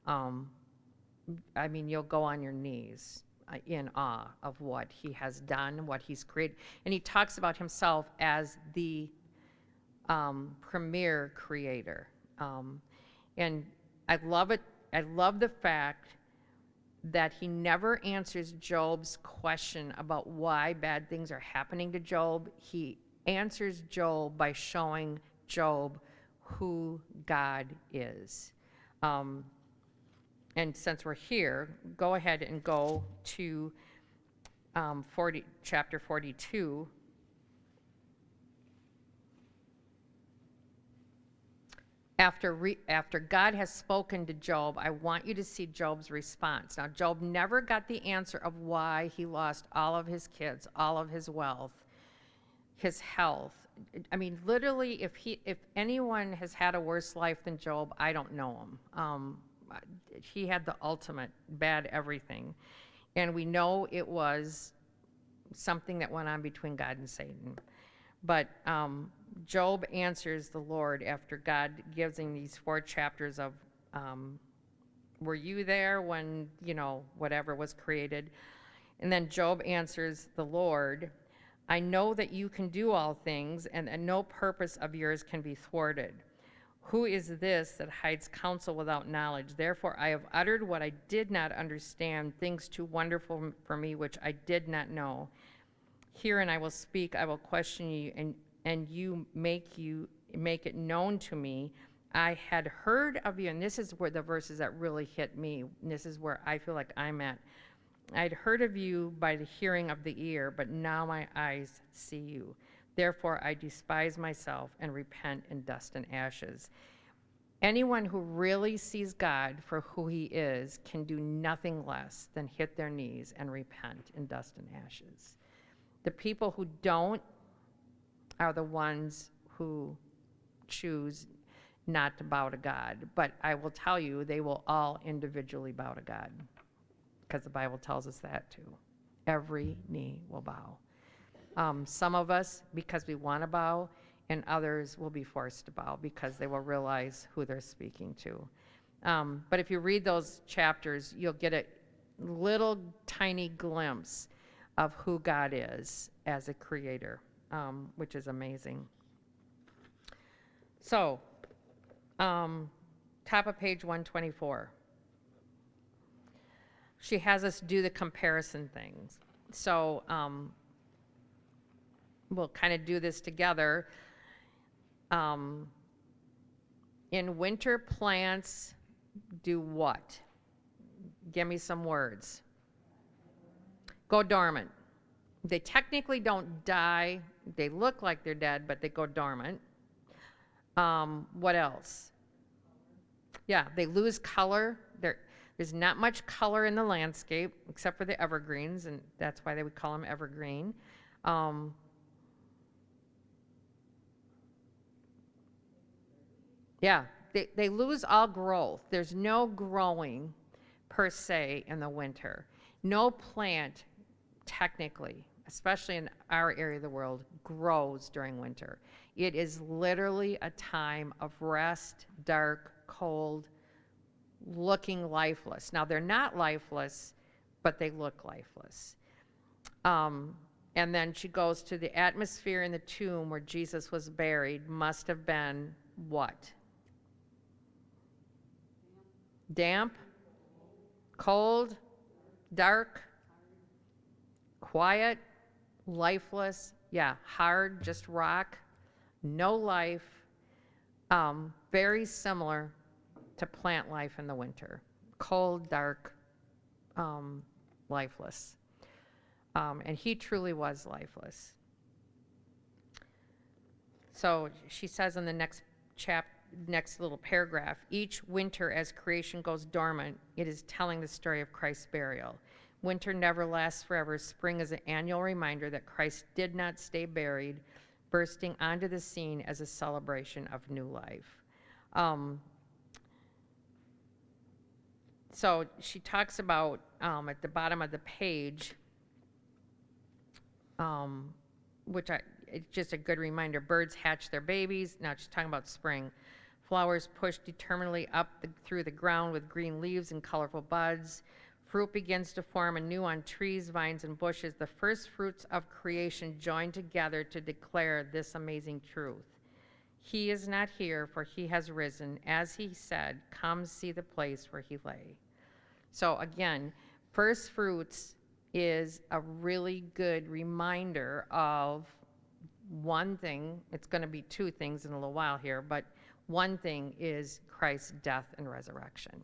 I mean, you'll go on your knees in awe of what he has done, what he's created. And he talks about himself as the premier creator. And I love it. I love the fact that he never answers Job's question about why bad things are happening to Job. He answers Job by showing Job who God is. And since we're here, go ahead and go to chapter 42. After God has spoken to Job, I want you to see Job's response. Now, Job never got the answer of why he lost all of his kids, all of his wealth, his health. I mean, literally, if anyone has had a worse life than Job, I don't know him. He had the ultimate bad everything. And we know it was something that went on between God and Satan. But Job answers the Lord after God gives him these 4 chapters of, were you there when, whatever was created? And then Job answers the Lord, I know that you can do all things, and no purpose of yours can be thwarted. Who is this that hides counsel without knowledge? Therefore I have uttered what I did not understand, things too wonderful for me which I did not know. Hear and I will speak, I will question you, and you make it known to me. I had heard of you, and this is where the verses that really hit me, and this is where I feel like I'm at. I'd heard of you by the hearing of the ear, but now my eyes see you. Therefore I despise myself and repent in dust and ashes. Anyone who really sees God for who he is can do nothing less than hit their knees and repent in dust and ashes. The people who don't are the ones who choose not to bow to God. But I will tell you, they will all individually bow to God, because the Bible tells us that too. Every knee will bow. Some of us, because we want to bow, and others will be forced to bow because they will realize who they're speaking to. But if you read those chapters, you'll get a little tiny glimpse of who God is as a creator, which is amazing. So, top of page 124. She has us do the comparison things. So we'll kind of do this together. In winter, plants do what? Give me some words. Go dormant. They technically don't die. They look like they're dead, but they go dormant. What else? Yeah, they lose color. There's not much color in the landscape except for the evergreens, and that's why they would call them evergreen. Yeah, they lose all growth. There's no growing per se in the winter. No plant technically especially in our area of the world, grows during winter. It is literally a time of rest, dark, cold, looking lifeless. Now, they're not lifeless, but they look lifeless. And then she goes to the atmosphere in the tomb where Jesus was buried must have been what? Damp, cold, dark, quiet, lifeless, yeah, hard, just rock, no life, very similar to plant life in the winter. Cold, dark, lifeless. And he truly was lifeless. So she says in the next little paragraph, each winter as creation goes dormant, it is telling the story of Christ's burial. Winter never lasts forever. Spring is an annual reminder that Christ did not stay buried, bursting onto the scene as a celebration of new life. So she talks about, at the bottom of the page, it's just a good reminder, birds hatch their babies. Now she's talking about spring. Flowers push determinedly up through the ground with green leaves and colorful buds. Fruit begins to form anew on trees, vines, and bushes. The first fruits of creation join together to declare this amazing truth. He is not here, for he has risen. As he said, come see the place where he lay. So again, first fruits is a really good reminder of one thing. It's going to be two things in a little while here, but one thing is Christ's death and resurrection.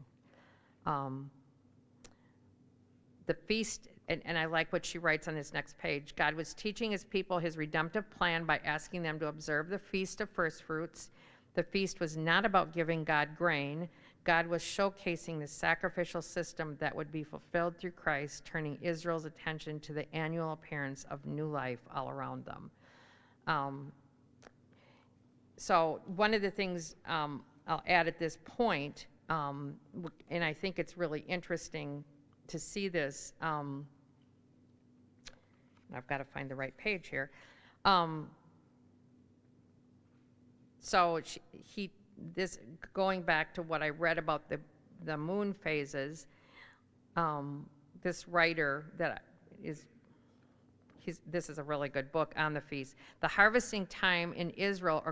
The feast, and I like what she writes on this next page, God was teaching his people his redemptive plan by asking them to observe the Feast of First Fruits. The feast was not about giving God grain. God was showcasing the sacrificial system that would be fulfilled through Christ, turning Israel's attention to the annual appearance of new life all around them. So one of the things I'll add at this point, and I think it's really interesting to see this, I've got to find the right page here. So this going back to what I read about the moon phases, this writer this is a really good book on the feast. The harvesting time in Israel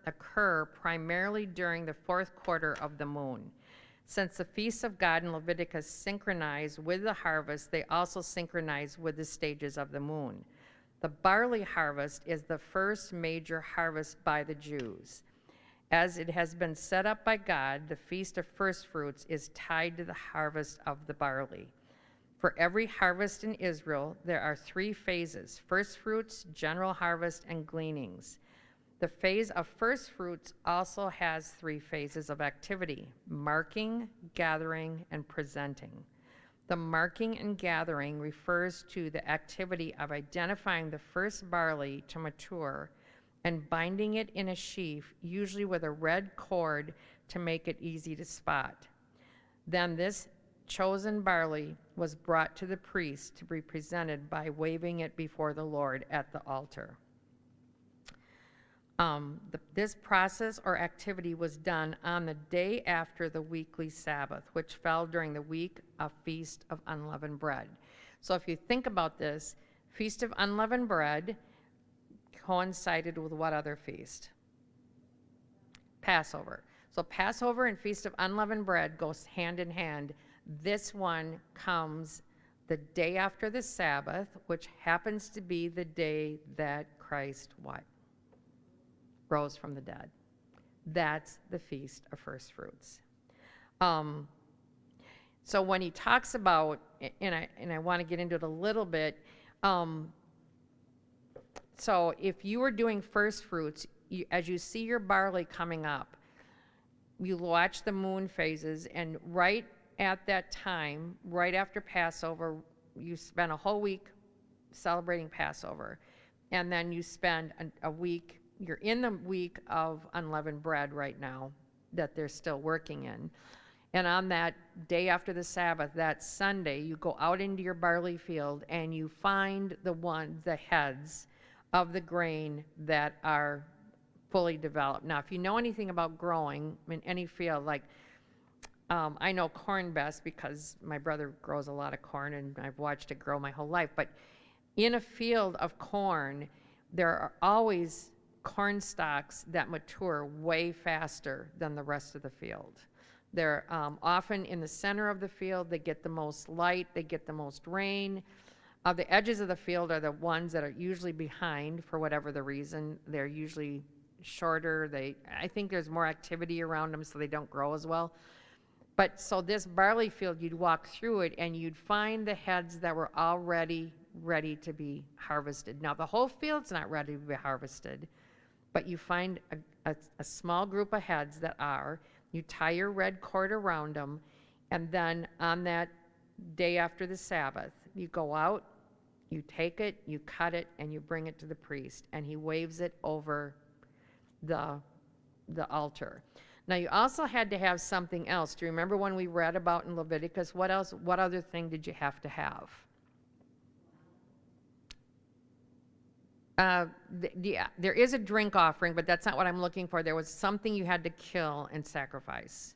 occur primarily during the fourth quarter of the moon. Since the feasts of God in Leviticus synchronize with the harvest, they also synchronize with the stages of the moon. The barley harvest is the first major harvest by the Jews. As it has been set up by God, the Feast of First Fruits is tied to the harvest of the barley. For every harvest in Israel, there are three phases: first fruits, general harvest, and gleanings. The phase of first fruits also has three phases of activity: marking, gathering, and presenting. The marking and gathering refers to the activity of identifying the first barley to mature and binding it in a sheaf, usually with a red cord to make it easy to spot. Then this chosen barley was brought to the priest to be presented by waving it before the Lord at the altar. This process or activity was done on the day after the weekly Sabbath, which fell during the week of Feast of Unleavened Bread. So if you think about this, Feast of Unleavened Bread coincided with what other feast? Passover. So Passover and Feast of Unleavened Bread goes hand in hand. This one comes the day after the Sabbath, which happens to be the day that Christ what? Rose from the dead. That's the Feast of First Fruits. So when he talks about, and I want to get into it a little bit, so if you were doing first fruits, as you see your barley coming up, you watch the moon phases, and right at that time, right after Passover, you spend a whole week celebrating Passover, and then you spend a week, you're in the week of unleavened bread right now that they're still working in. And on that day after the Sabbath, that Sunday, you go out into your barley field and you find the heads of the grain that are fully developed. Now, if you know anything about growing in any field, like I know corn best because my brother grows a lot of corn and I've watched it grow my whole life. But in a field of corn, there are always corn stalks that mature way faster than the rest of the field. They're often in the center of the field. They get the most light. They get the most rain. The edges of the field are the ones that are usually behind for whatever the reason. They're usually shorter. I think there's more activity around them, so they don't grow as well. But so this barley field, you'd walk through it and you'd find the heads that were already ready to be harvested. Now, the whole field's not ready to be harvested, but you find a small group of heads that are. You tie your red cord around them, and then on that day after the Sabbath, you go out, you take it, you cut it, and you bring it to the priest, and he waves it over the altar. Now, you also had to have something else. Do you remember when we read about in Leviticus? What else? What other thing did you have to have? Yeah, there is a drink offering, but that's not what I'm looking for. There was something you had to kill and sacrifice.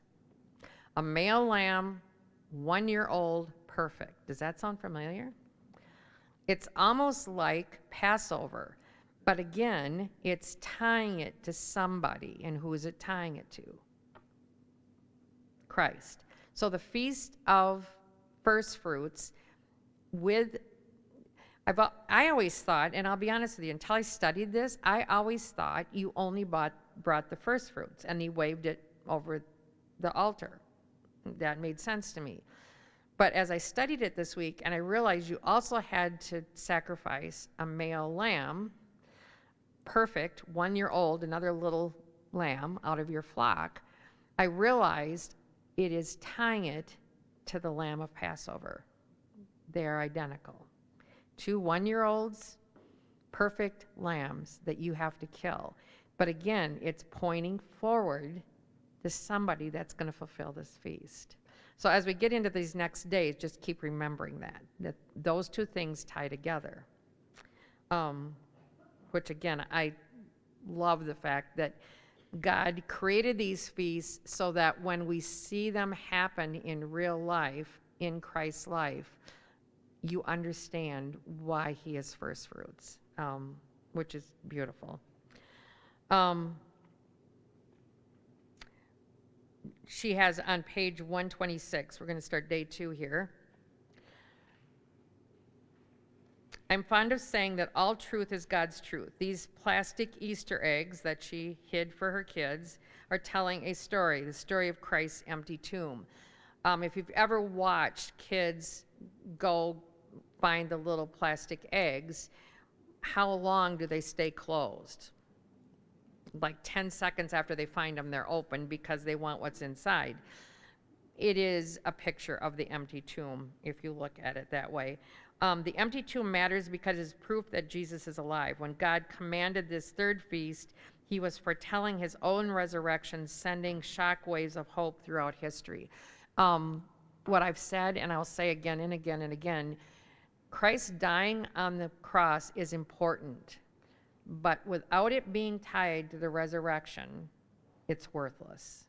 A male lamb, 1 year old, perfect. Does that sound familiar? It's almost like Passover, but again, it's tying it to somebody. And who is it tying it to? Christ. So the Feast of First Fruits I always thought, and I'll be honest with you, until I studied this, I always thought you only brought the first fruits, and he waved it over the altar. That made sense to me. But as I studied it this week, and I realized you also had to sacrifice a male lamb, perfect, 1 year old, another little lamb out of your flock, I realized it is tying it to the lamb of Passover. They are identical. 2 1-year-olds, perfect lambs that you have to kill. But again, it's pointing forward to somebody that's going to fulfill this feast. So as we get into these next days, just keep remembering that those two things tie together. Which again, I love the fact that God created these feasts so that when we see them happen in real life, in Christ's life, you understand why he is first fruits, which is beautiful. She has on page 126, we're going to start day 2 here. I'm fond of saying that all truth is God's truth. These plastic Easter eggs that she hid for her kids are telling a story, the story of Christ's empty tomb. If you've ever watched kids go find the little plastic eggs, how long do they stay closed? Like 10 seconds after they find them, they're open because they want what's inside. It is a picture of the empty tomb, if you look at it that way. The empty tomb matters because it's proof that Jesus is alive. When God commanded this third feast, he was foretelling his own resurrection, sending shock waves of hope throughout history. What I've said, and I'll say again and again and again, Christ dying on the cross is important, but without it being tied to the resurrection, it's worthless.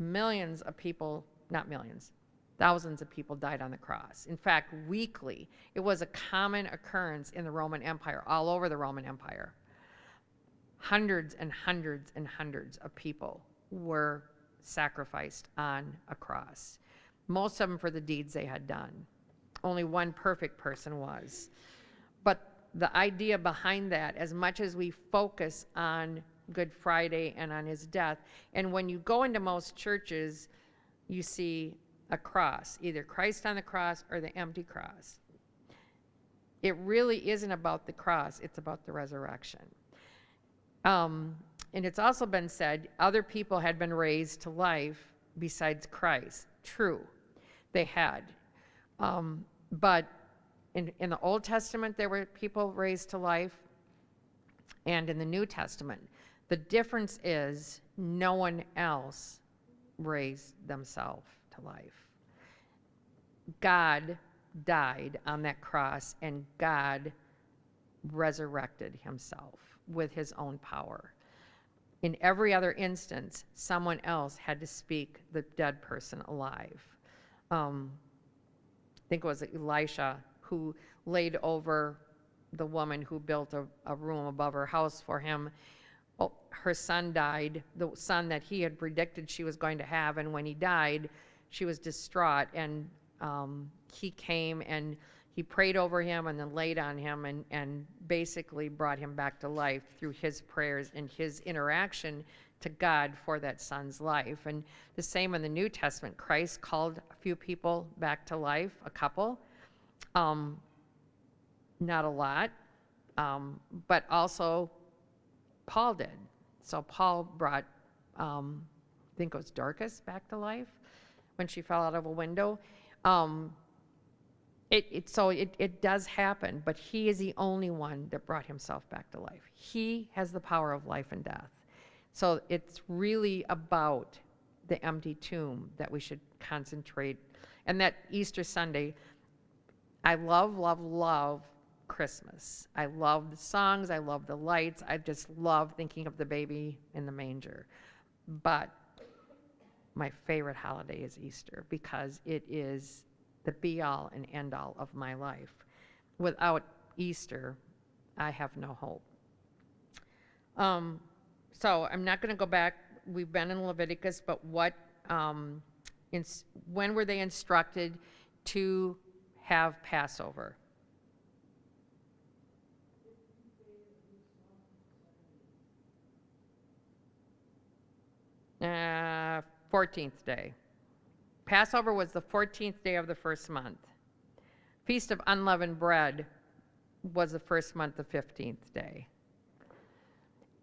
Millions of people, not millions, thousands of people died on the cross. In fact, weekly, it was a common occurrence in the Roman Empire, all over the Roman Empire. Hundreds and hundreds and hundreds of people were sacrificed on a cross, most of them for the deeds they had done. Only one perfect person was. But the idea behind that, as much as we focus on Good Friday and on his death, and when you go into most churches, you see a cross, either Christ on the cross or the empty cross. It really isn't about the cross, it's about the resurrection. And it's also been said other people had been raised to life besides Christ. True, they had. But in the Old Testament, there were people raised to life, and in the New Testament. The difference is no one else raise themselves to life. God died on that cross, and God resurrected himself with his own power. In every other instance, someone else had to speak the dead person alive. I think it was Elisha who laid over the woman who built a room above her house for him. Oh, her son died, the son that he had predicted she was going to have, and when he died, she was distraught, and he came and he prayed over him and then laid on him and basically brought him back to life through his prayers and his interaction to God for that son's life. And the same in the New Testament. Christ called a few people back to life, a couple. Not a lot, but also Paul did. So Paul brought, I think it was Dorcas back to life when she fell out of a window. It does happen, but he is the only one that brought himself back to life. He has the power of life and death. So it's really about the empty tomb that we should concentrate. And that Easter Sunday, I love, love, love Christmas. I love the songs. I love the lights. I just love thinking of the baby in the manger. But my favorite holiday is Easter because it is the be-all and end-all of my life. Without Easter, I have no hope. So I'm not going to go back. We've been in Leviticus, but when were they instructed to have Passover? 14th day. Passover was the 14th day of the first month. Feast of Unleavened Bread was the first month, the 15th day.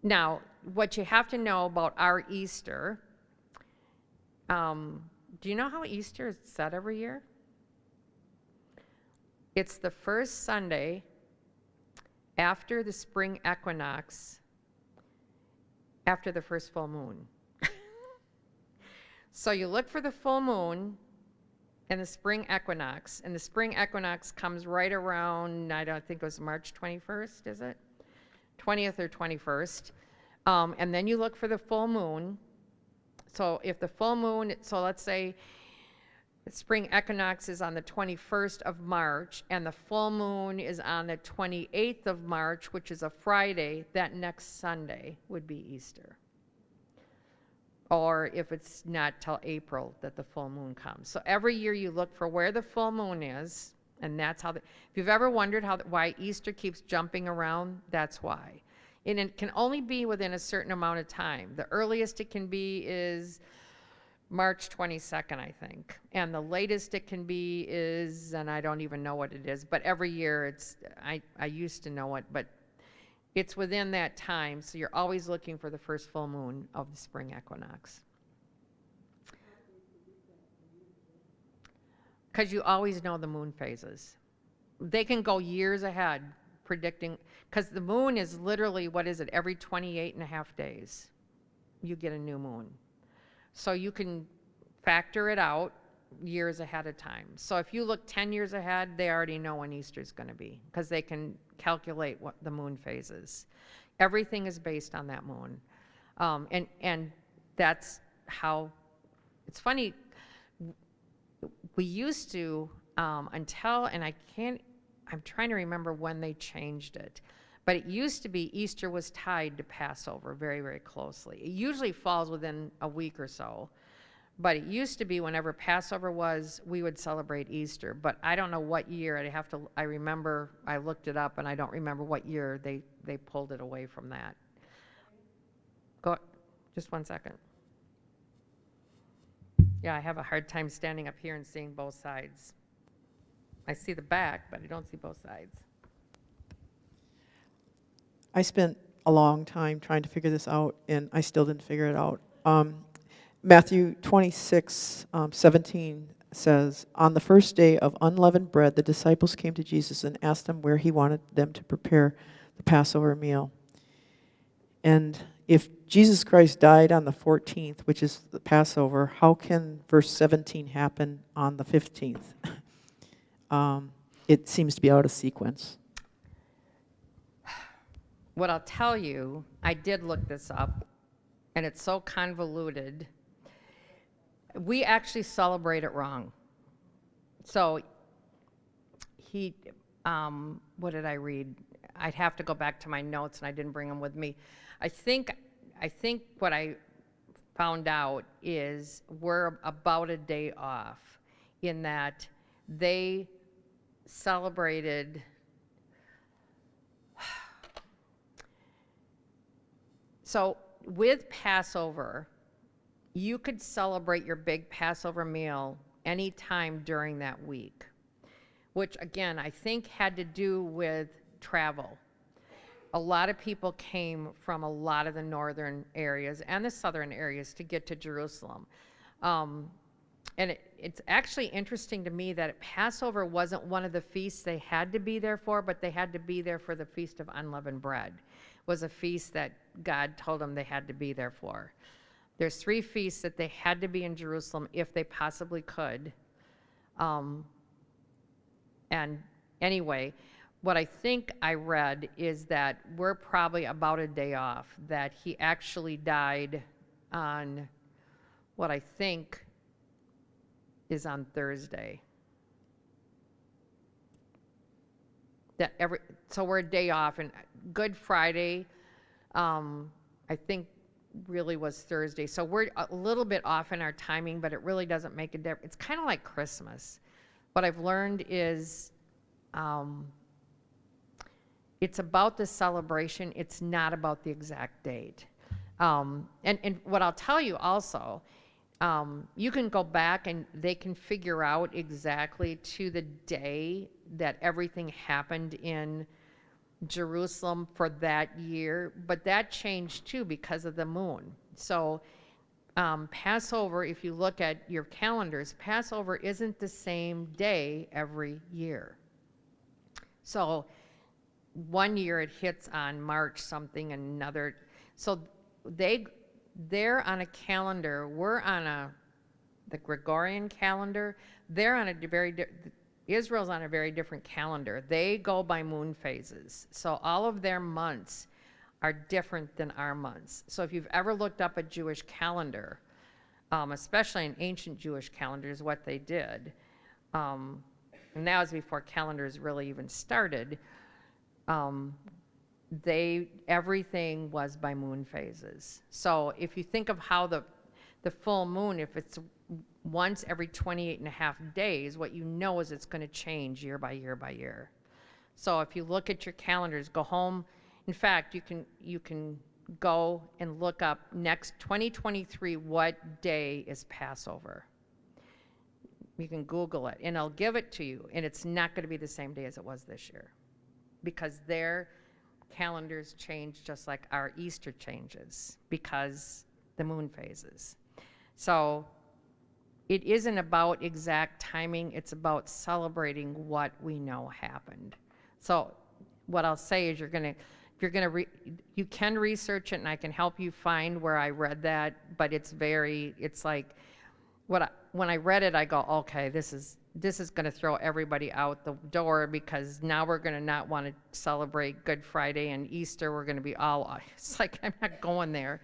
Now, what you have to know about our Easter, do you know how Easter is set every year? It's the first Sunday after the spring equinox, after the first full moon. So you look for the full moon and the spring equinox, and the spring equinox comes right around, I don't think it was March 21st, is it? 20th or 21st. And then you look for the full moon. So if the full moon, so let's say the spring equinox is on the 21st of March, and the full moon is on the 28th of March, which is a Friday, that next Sunday would be Easter. Or if it's not till April that the full moon comes. So every year you look for where the full moon is, and that's how, if you've ever wondered why Easter keeps jumping around, that's why. And it can only be within a certain amount of time. The earliest it can be is March 22nd, I think. And the latest it can be is, and I don't even know what it is, but every year it's, I used to know it, but it's within that time, so you're always looking for the first full moon of the spring equinox. Because you always know the moon phases. They can go years ahead predicting, because the moon is literally, what is it, every 28 and a half days, you get a new moon. So you can factor it out years ahead of time. So if you look 10 years ahead, they already know when Easter's going to be, because they can calculate what the moon phase is. Everything is based on that moon. And that's how, it's funny, we used to, until, and I'm trying to remember when they changed it, but it used to be Easter was tied to Passover very, very closely. It usually falls within a week or so. But it used to be whenever Passover was, we would celebrate Easter. But I don't know what year. I remember, I looked it up, and I don't remember what year they pulled it away from that. Just 1 second. Yeah, I have a hard time standing up here and seeing both sides. I see the back, but I don't see both sides. I spent a long time trying to figure this out, and I still didn't figure it out. Matthew 26:17 says, "On the first day of unleavened bread, the disciples came to Jesus and asked him where he wanted them to prepare the Passover meal. And if Jesus Christ died on the 14th, which is the Passover, how can verse 17 happen on the 15th? It seems to be out of sequence. What I'll tell you, I did look this up, and it's so convoluted. We actually celebrate it wrong. So he, what did I read? I'd have to go back to my notes, and I didn't bring them with me. I think what I found out is we're about a day off in that they celebrated. So with Passover, you could celebrate your big Passover meal anytime during that week, which again, I think had to do with travel. A lot of people came from a lot of the northern areas and the southern areas to get to Jerusalem. And it's actually interesting to me that Passover wasn't one of the feasts they had to be there for, but they had to be there for the Feast of Unleavened Bread. It was a feast that God told them they had to be there for. There's 3 feasts that they had to be in Jerusalem if they possibly could. And anyway, what I think I read is that we're probably about a day off, that he actually died on what I think is on Thursday. So we're a day off, and Good Friday, I think really was Thursday. So we're a little bit off in our timing, but it really doesn't make a difference. It's kind of like Christmas. What I've learned is it's about the celebration. It's not about the exact date. And what I'll tell you also, you can go back and they can figure out exactly to the day that everything happened in Jerusalem for that year, but that changed too because of the moon. So Passover, if you look at your calendars, Passover isn't the same day every year. So one year it hits on March something, another. So they're on a calendar. We're on the Gregorian calendar. They're on Israel's on a very different calendar. They go by moon phases. So all of their months are different than our months. So if you've ever looked up a Jewish calendar, especially an ancient Jewish calendar is what they did, and that was before calendars really even started, everything was by moon phases. So if you think of how the full moon, if it's once every 28 and a half days, what you know is it's going to change year by year by year. So if you look at your calendars, go home. In fact, you can go and look up next 2023, what day is Passover. You can Google it, and I'll give it to you, and it's not going to be the same day as it was this year because their calendars change just like our Easter changes because the moon phases. So it isn't about exact timing, it's about celebrating what we know happened. So what I'll say is you can research it and I can help you find where I read that, but it's like, when I read it, I go, okay, this is going to throw everybody out the door because now we're going to not want to celebrate Good Friday and Easter. We're going to be it's like, I'm not going there.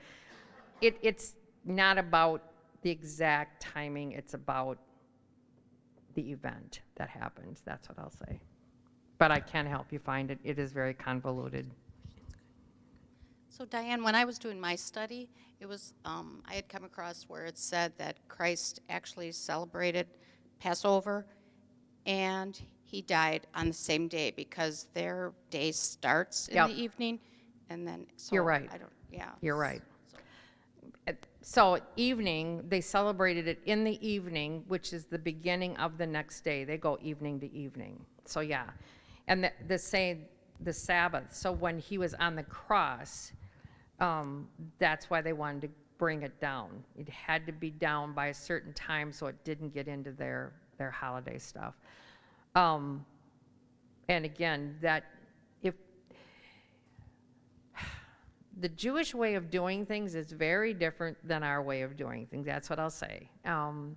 It's not about the exact timing. It's about the event that happened. That's what I'll say. But I can help you find it. It is very convoluted. So Diane, when I was doing my study, it was, I had come across where it said that Christ actually celebrated Passover and he died on the same day because their day starts in the evening and then, so You're right. You're right. So evening, they celebrated it in the evening, which is the beginning of the next day. They go evening to evening. So yeah. And the Sabbath. So when he was on the cross, that's why they wanted to bring it down. It had to be down by a certain time so it didn't get into their holiday stuff. And again, the Jewish way of doing things is very different than our way of doing things. That's what I'll say. And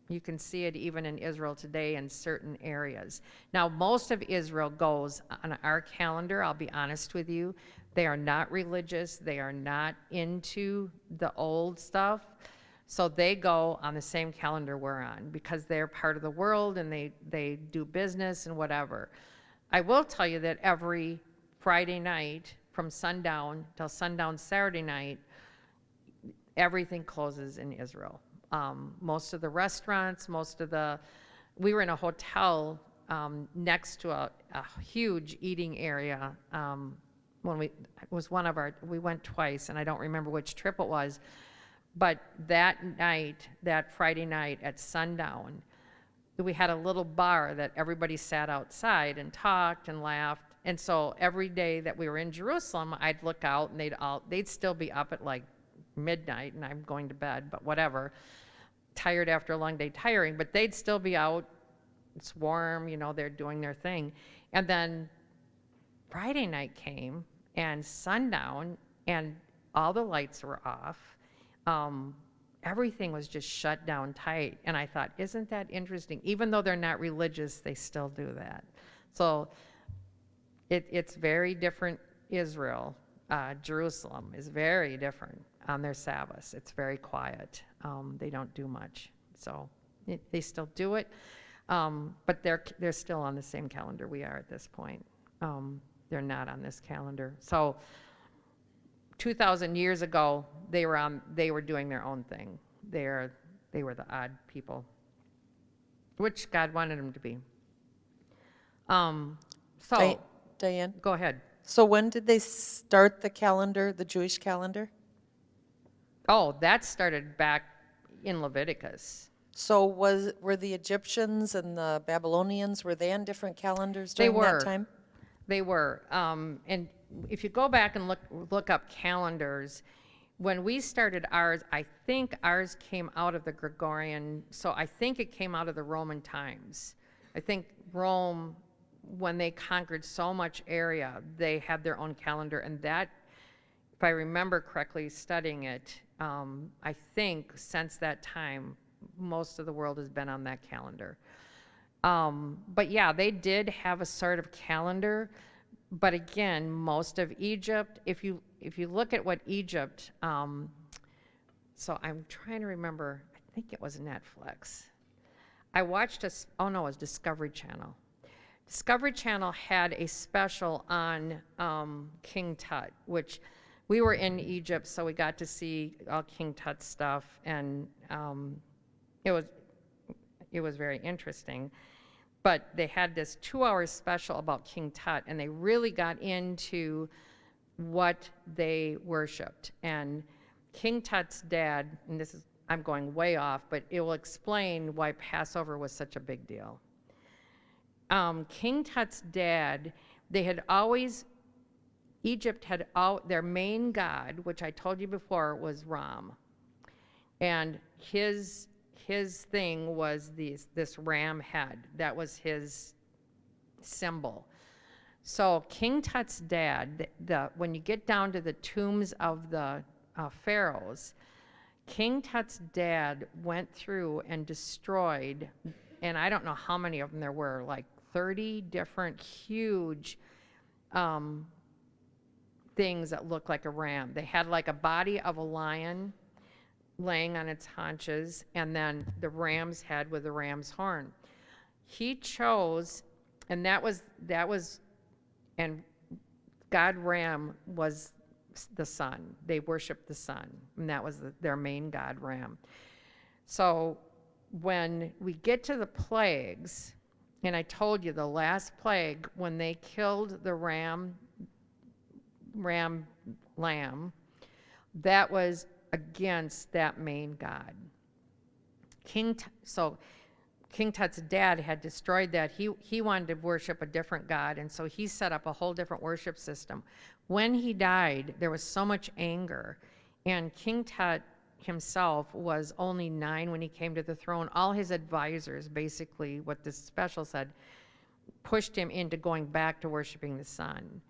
you can see it even in Israel today in certain areas. Now, most of Israel goes on our calendar, I'll be honest with you. They are not religious. They are not into the old stuff. So they go on the same calendar we're on because they're part of the world and they do business and whatever. I will tell you that every Friday night from sundown till sundown Saturday night, everything closes in Israel. Most of the restaurants, we were in a hotel next to a huge eating area. We went twice, and I don't remember which trip it was, but that night, that Friday night at sundown, we had a little bar that everybody sat outside and talked and laughed. And so every day that we were in Jerusalem, I'd look out and they'd still be up at like midnight, and I'm going to bed, but whatever. Tired after a long day, tiring, but they'd still be out. It's warm, they're doing their thing. And then Friday night came and sundown, and all the lights were off. Everything was just shut down tight. And I thought, isn't that interesting? Even though they're not religious, they still do that. So it's very different. Israel, Jerusalem is very different on their Sabbaths. It's very quiet. They don't do much. So they still do it. But they're still on the same calendar we are at this point. They're not on this calendar. So 2,000 years ago, they were doing their own thing. They were the odd people, which God wanted them to be. Diane? Go ahead. So when did they start the calendar, the Jewish calendar? Oh, that started back in Leviticus. So were the Egyptians and the Babylonians, were they on different calendars during that time? They were. And if you go back and look up calendars, when we started ours, I think ours came out of the Gregorian, so I think it came out of the Roman times. I think Rome, when they conquered so much area, they had their own calendar, and that, if I remember correctly studying it, I think since that time, most of the world has been on that calendar. But yeah, they did have a sort of calendar, but again, most of Egypt, if you look at what Egypt, so I'm trying to remember, I think it was Netflix. I watched it was Discovery Channel. Discovery Channel had a special on King Tut, which we were in Egypt, so we got to see all King Tut's stuff, and it was very interesting. But they had this 2-hour special about King Tut, and they really got into what they worshipped. And King Tut's dad, and I'm going way off, but it will explain why Passover was such a big deal. King Tut's dad, Egypt had their main god, which I told you before was Ram. And his thing was this ram head. That was his symbol. So King Tut's dad, when you get down to the tombs of the pharaohs, King Tut's dad went through and destroyed, and I don't know how many of them there were, like 30 different huge things that looked like a ram. They had like a body of a lion laying on its haunches, and then the ram's head with the ram's horn. He chose, and and God Ram was the sun. They worshiped the sun, and that was their main god, Ram. So when we get to the plagues, and I told you the last plague, when they killed the ram lamb, that was against that main god. King Tut's dad had destroyed that. He wanted to worship a different god, and so he set up a whole different worship system. When he died, there was so much anger, and King Tut himself was only 9 when he came to the throne. All his advisors, basically what this special said, pushed him into going back to worshiping the sun.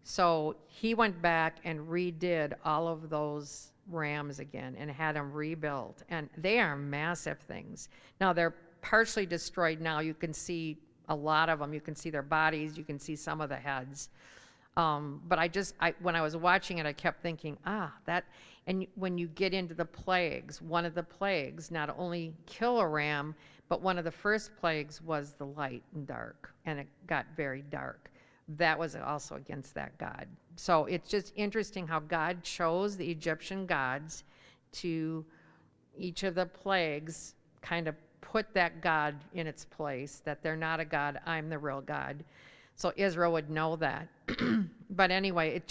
So he went back and redid all of those rams again and had them rebuilt. And they are massive things. Now they're partially destroyed now. You can see a lot of them. You can see their bodies. You can see some of the heads. But when I was watching it, I kept thinking, and when you get into the plagues, one of the plagues not only kill a ram, but one of the first plagues was the light and dark, and it got very dark. That was also against that god. So it's just interesting how God chose the Egyptian gods to each of the plagues kind of put that god in its place, that they're not a god, I'm the real God. So Israel would know that. But anyway,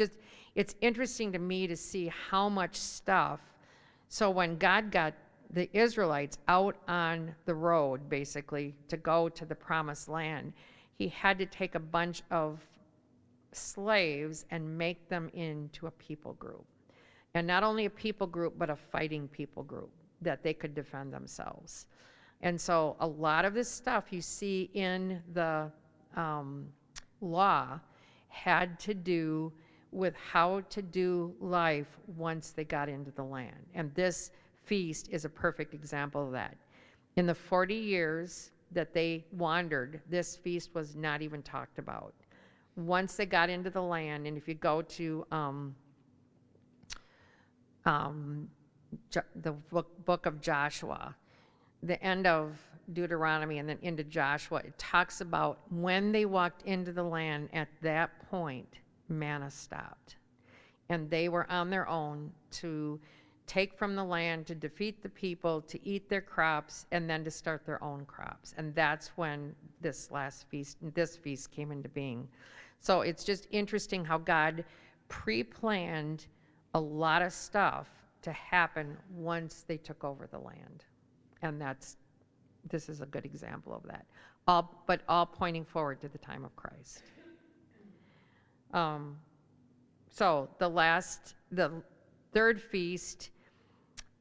it's interesting to me to see how much stuff. So when God got the Israelites out on the road, basically, to go to the promised land, he had to take a bunch of slaves and make them into a people group. And not only a people group, but a fighting people group that they could defend themselves. And so a lot of this stuff you see in the law had to do with how to do life once they got into the land. And this feast is a perfect example of that. In the 40 years that they wandered, this feast was not even talked about. Once they got into the land, and if you go to the book of Joshua, the end of Deuteronomy and then into Joshua, it talks about when they walked into the land, at that point, manna stopped. And they were on their own to take from the land, to defeat the people, to eat their crops, and then to start their own crops. And that's when this feast came into being. So it's just interesting how God pre-planned a lot of stuff to happen once they took over the land. And this is a good example of that. But all pointing forward to the time of Christ. So the third feast,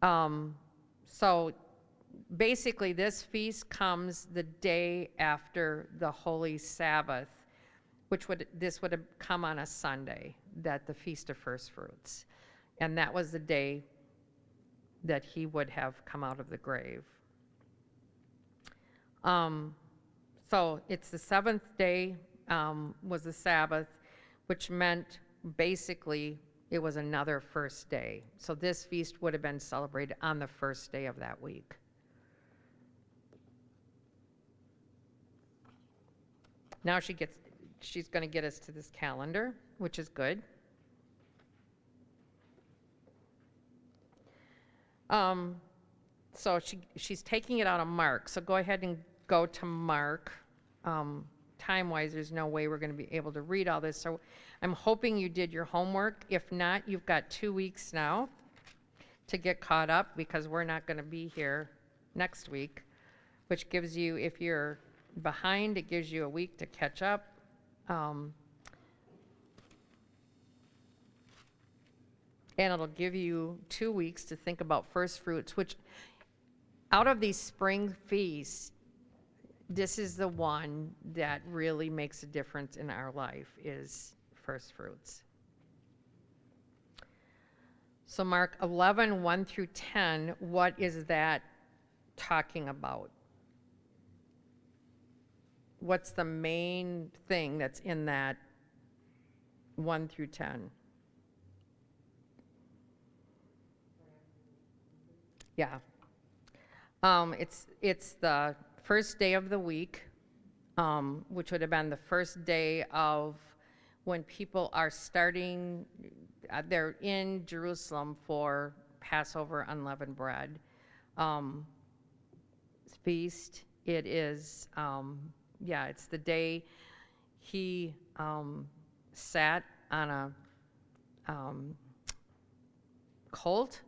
so basically this feast comes the day after the Holy Sabbath, this would have come on a Sunday, that the Feast of First Fruits. And that was the day that he would have come out of the grave. So it's the seventh day was the Sabbath, which meant basically it was another first day. So this feast would have been celebrated on the first day of that week. Now she's going to get us to this calendar, which is good. So she's taking it out of Mark. So go ahead and go to Mark. Time-wise, there's no way we're going to be able to read all this. So I'm hoping you did your homework. If not, you've got 2 weeks now to get caught up, because we're not going to be here next week, which gives you, if you're behind, it gives you a week to catch up. And it'll give you 2 weeks to think about first fruits, which out of these spring feasts, this is the one that really makes a difference in our life, is first fruits. So Mark 11, 1 through 10, what is that talking about? What's the main thing that's in that 1 through 10? Yeah. It's the first day of the week, which would have been the first day of when people are starting, they're in Jerusalem for Passover unleavened bread feast. It is, it's the day he sat on a colt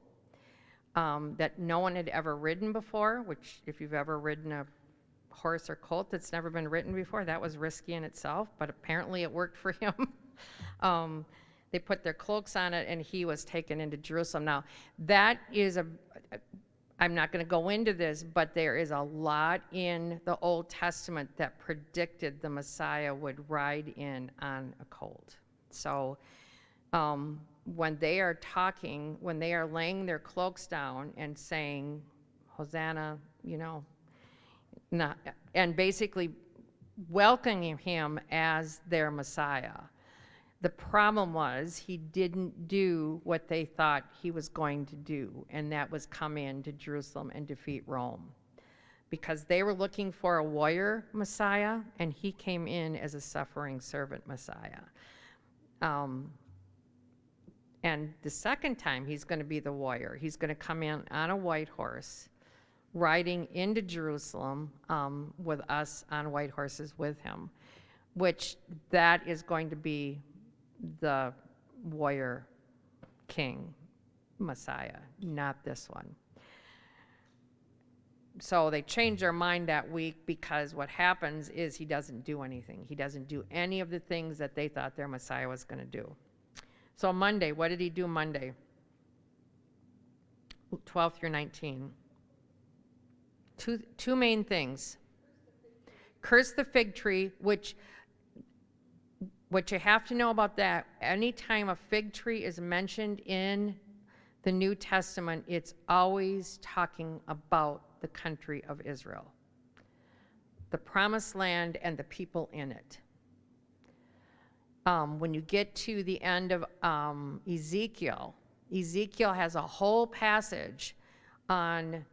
that no one had ever ridden before, which if you've ever ridden a horse or colt that's never been ridden before, that was risky in itself, but apparently it worked for him. They put their cloaks on it, and he was taken into Jerusalem. Now, that is I'm not going to go into this, but there is a lot in the Old Testament that predicted the Messiah would ride in on a colt. So when they are talking, when they are laying their cloaks down and saying, Hosanna, you know, not, and basically welcoming him as their Messiah. The problem was he didn't do what they thought he was going to do, and that was come into Jerusalem and defeat Rome. Because they were looking for a warrior Messiah, and he came in as a suffering servant Messiah. And the second time he's going to be the warrior. He's going to come in on a white horse, riding into Jerusalem with us on white horses with him, which that is going to be the warrior king Messiah, not this one. So they changed their mind that week because what happens is he doesn't do anything. He doesn't do any of the things that they thought their Messiah was going to do. So Monday, what did he do Monday? 12 through 19. Two main things. Curse the fig tree, which what you have to know about that, anytime a fig tree is mentioned in the New Testament, it's always talking about the country of Israel, the promised land and the people in it. When you get to the end of Ezekiel, Ezekiel has a whole passage on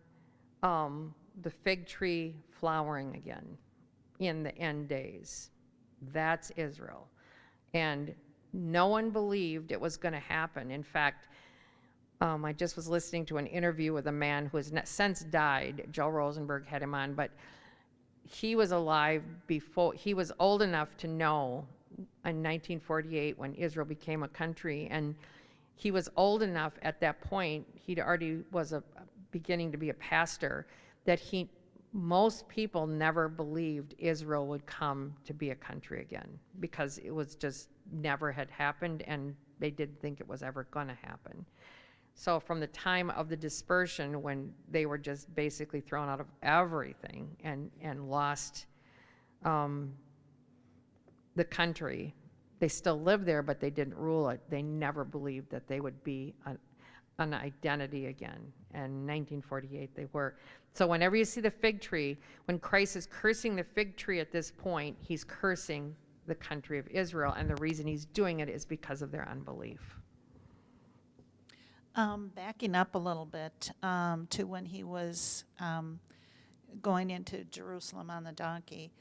the fig tree flowering again in the end days. That's Israel. And no one believed it was going to happen. In fact, I just was listening to an interview with a man who has since died. Joe Rosenberg had him on, but he was alive before, he was old enough to know in 1948 when Israel became a country, and he was old enough at that point, he'd already was beginning to be a pastor, that most people never believed Israel would come to be a country again, because it was just never had happened, and they didn't think it was ever going to happen. So from the time of the dispersion, when they were just basically thrown out of everything and lost the country, they still lived there, but they didn't rule it. They never believed that they would be an identity again. And in 1948 they were. So whenever you see the fig tree, when Christ is cursing the fig tree at this point, he's cursing the country of Israel, and the reason he's doing it is because of their unbelief. Backing up a little bit to when he was going into Jerusalem on the donkey,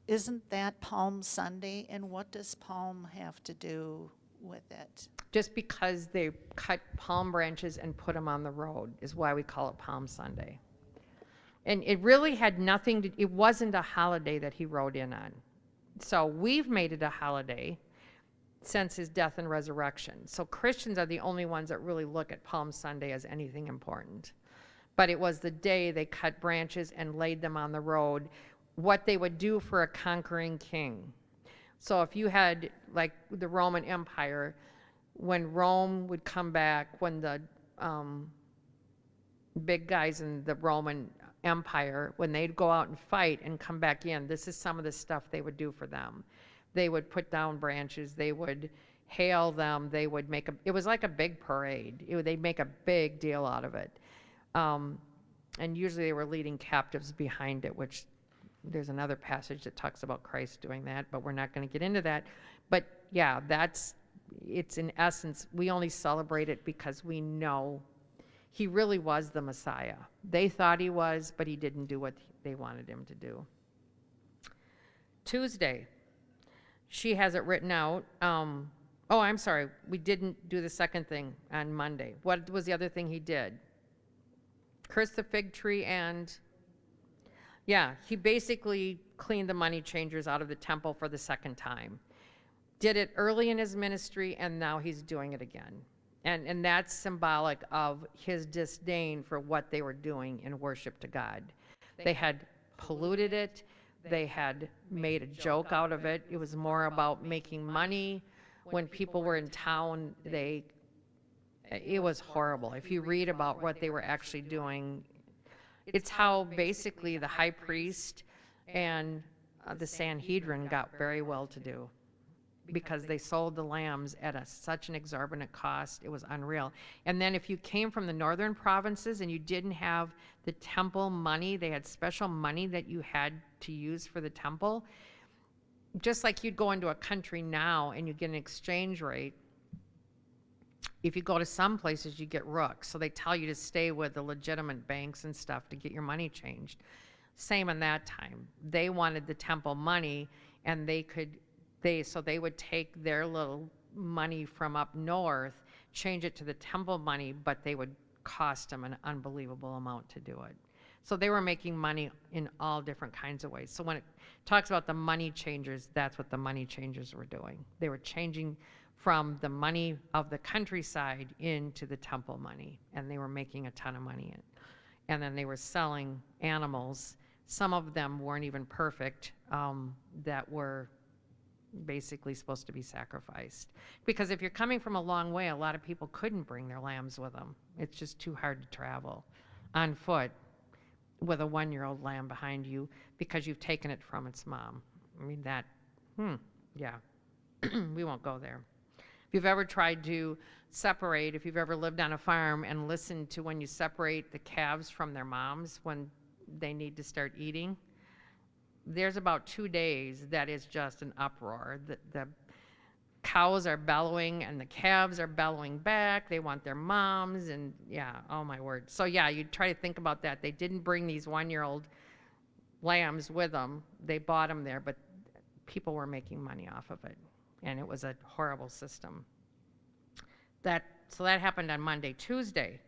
isn't that Palm Sunday? And what does palm have to do with it? Just because they cut palm branches and put them on the road is why we call it Palm Sunday. And it really had nothing to, it wasn't a holiday that he rode in on. So we've made it a holiday since his death and resurrection. So Christians are the only ones that really look at Palm Sunday as anything important. But it was the day they cut branches and laid them on the road, what they would do for a conquering king. So if you had, like the Roman Empire, when Rome would come back, when the big guys in the Roman Empire, when they'd go out and fight and come back in, this is some of the stuff they would do for them. They would put down branches, they would hail them, they would make it was like a big parade. They'd make a big deal out of it. And usually they were leading captives behind it, which there's another passage that talks about Christ doing that, but we're not going to get into that. But yeah, it's in essence, we only celebrate it because we know he really was the Messiah. They thought he was, but he didn't do what they wanted him to do. Tuesday, she has it written out. Oh, I'm sorry, we didn't do the second thing on Monday. What was the other thing he did? Curse the fig tree and, yeah, he basically cleaned the money changers out of the temple for the second time. Did it early in his ministry, and now he's doing it again. And that's symbolic of his disdain for what they were doing in worship to God. They had polluted it. They had made a joke out of it. It was more about making money. When people were in town, it was horrible. If you read about what they were actually doing, it's how basically the high priest and the Sanhedrin got very well to do. because they sold the lambs at such an exorbitant cost. It was unreal. And then if you came from the northern provinces and you didn't have the temple money, they had special money that you had to use for the temple. Just like you'd go into a country now and you get an exchange rate, if you go to some places, you get rooks. So they tell you to stay with the legitimate banks and stuff to get your money changed. Same in that time. They wanted the temple money, and so they would take their little money from up north, change it to the temple money, but they would cost them an unbelievable amount to do it. So they were making money in all different kinds of ways. So when it talks about the money changers, that's what the money changers were doing. They were changing from the money of the countryside into the temple money, and they were making a ton of money. And then they were selling animals. Some of them weren't even perfect, that were basically supposed to be sacrificed. Because if you're coming from a long way, a lot of people couldn't bring their lambs with them. It's just too hard to travel on foot with a 1-year-old lamb behind you because you've taken it from its mom. I mean, that, yeah, we won't go there. If you've ever tried to separate, if you've ever lived on a farm and listened to when you separate the calves from their moms when they need to start eating, there's about 2 days that is just an uproar. The cows are bellowing and the calves are bellowing back. They want their moms, and yeah, oh my word. So yeah, you try to think about that. They didn't bring these 1-year-old lambs with them. They bought them there, but people were making money off of it, and it was a horrible system. So that happened on Monday. Tuesday,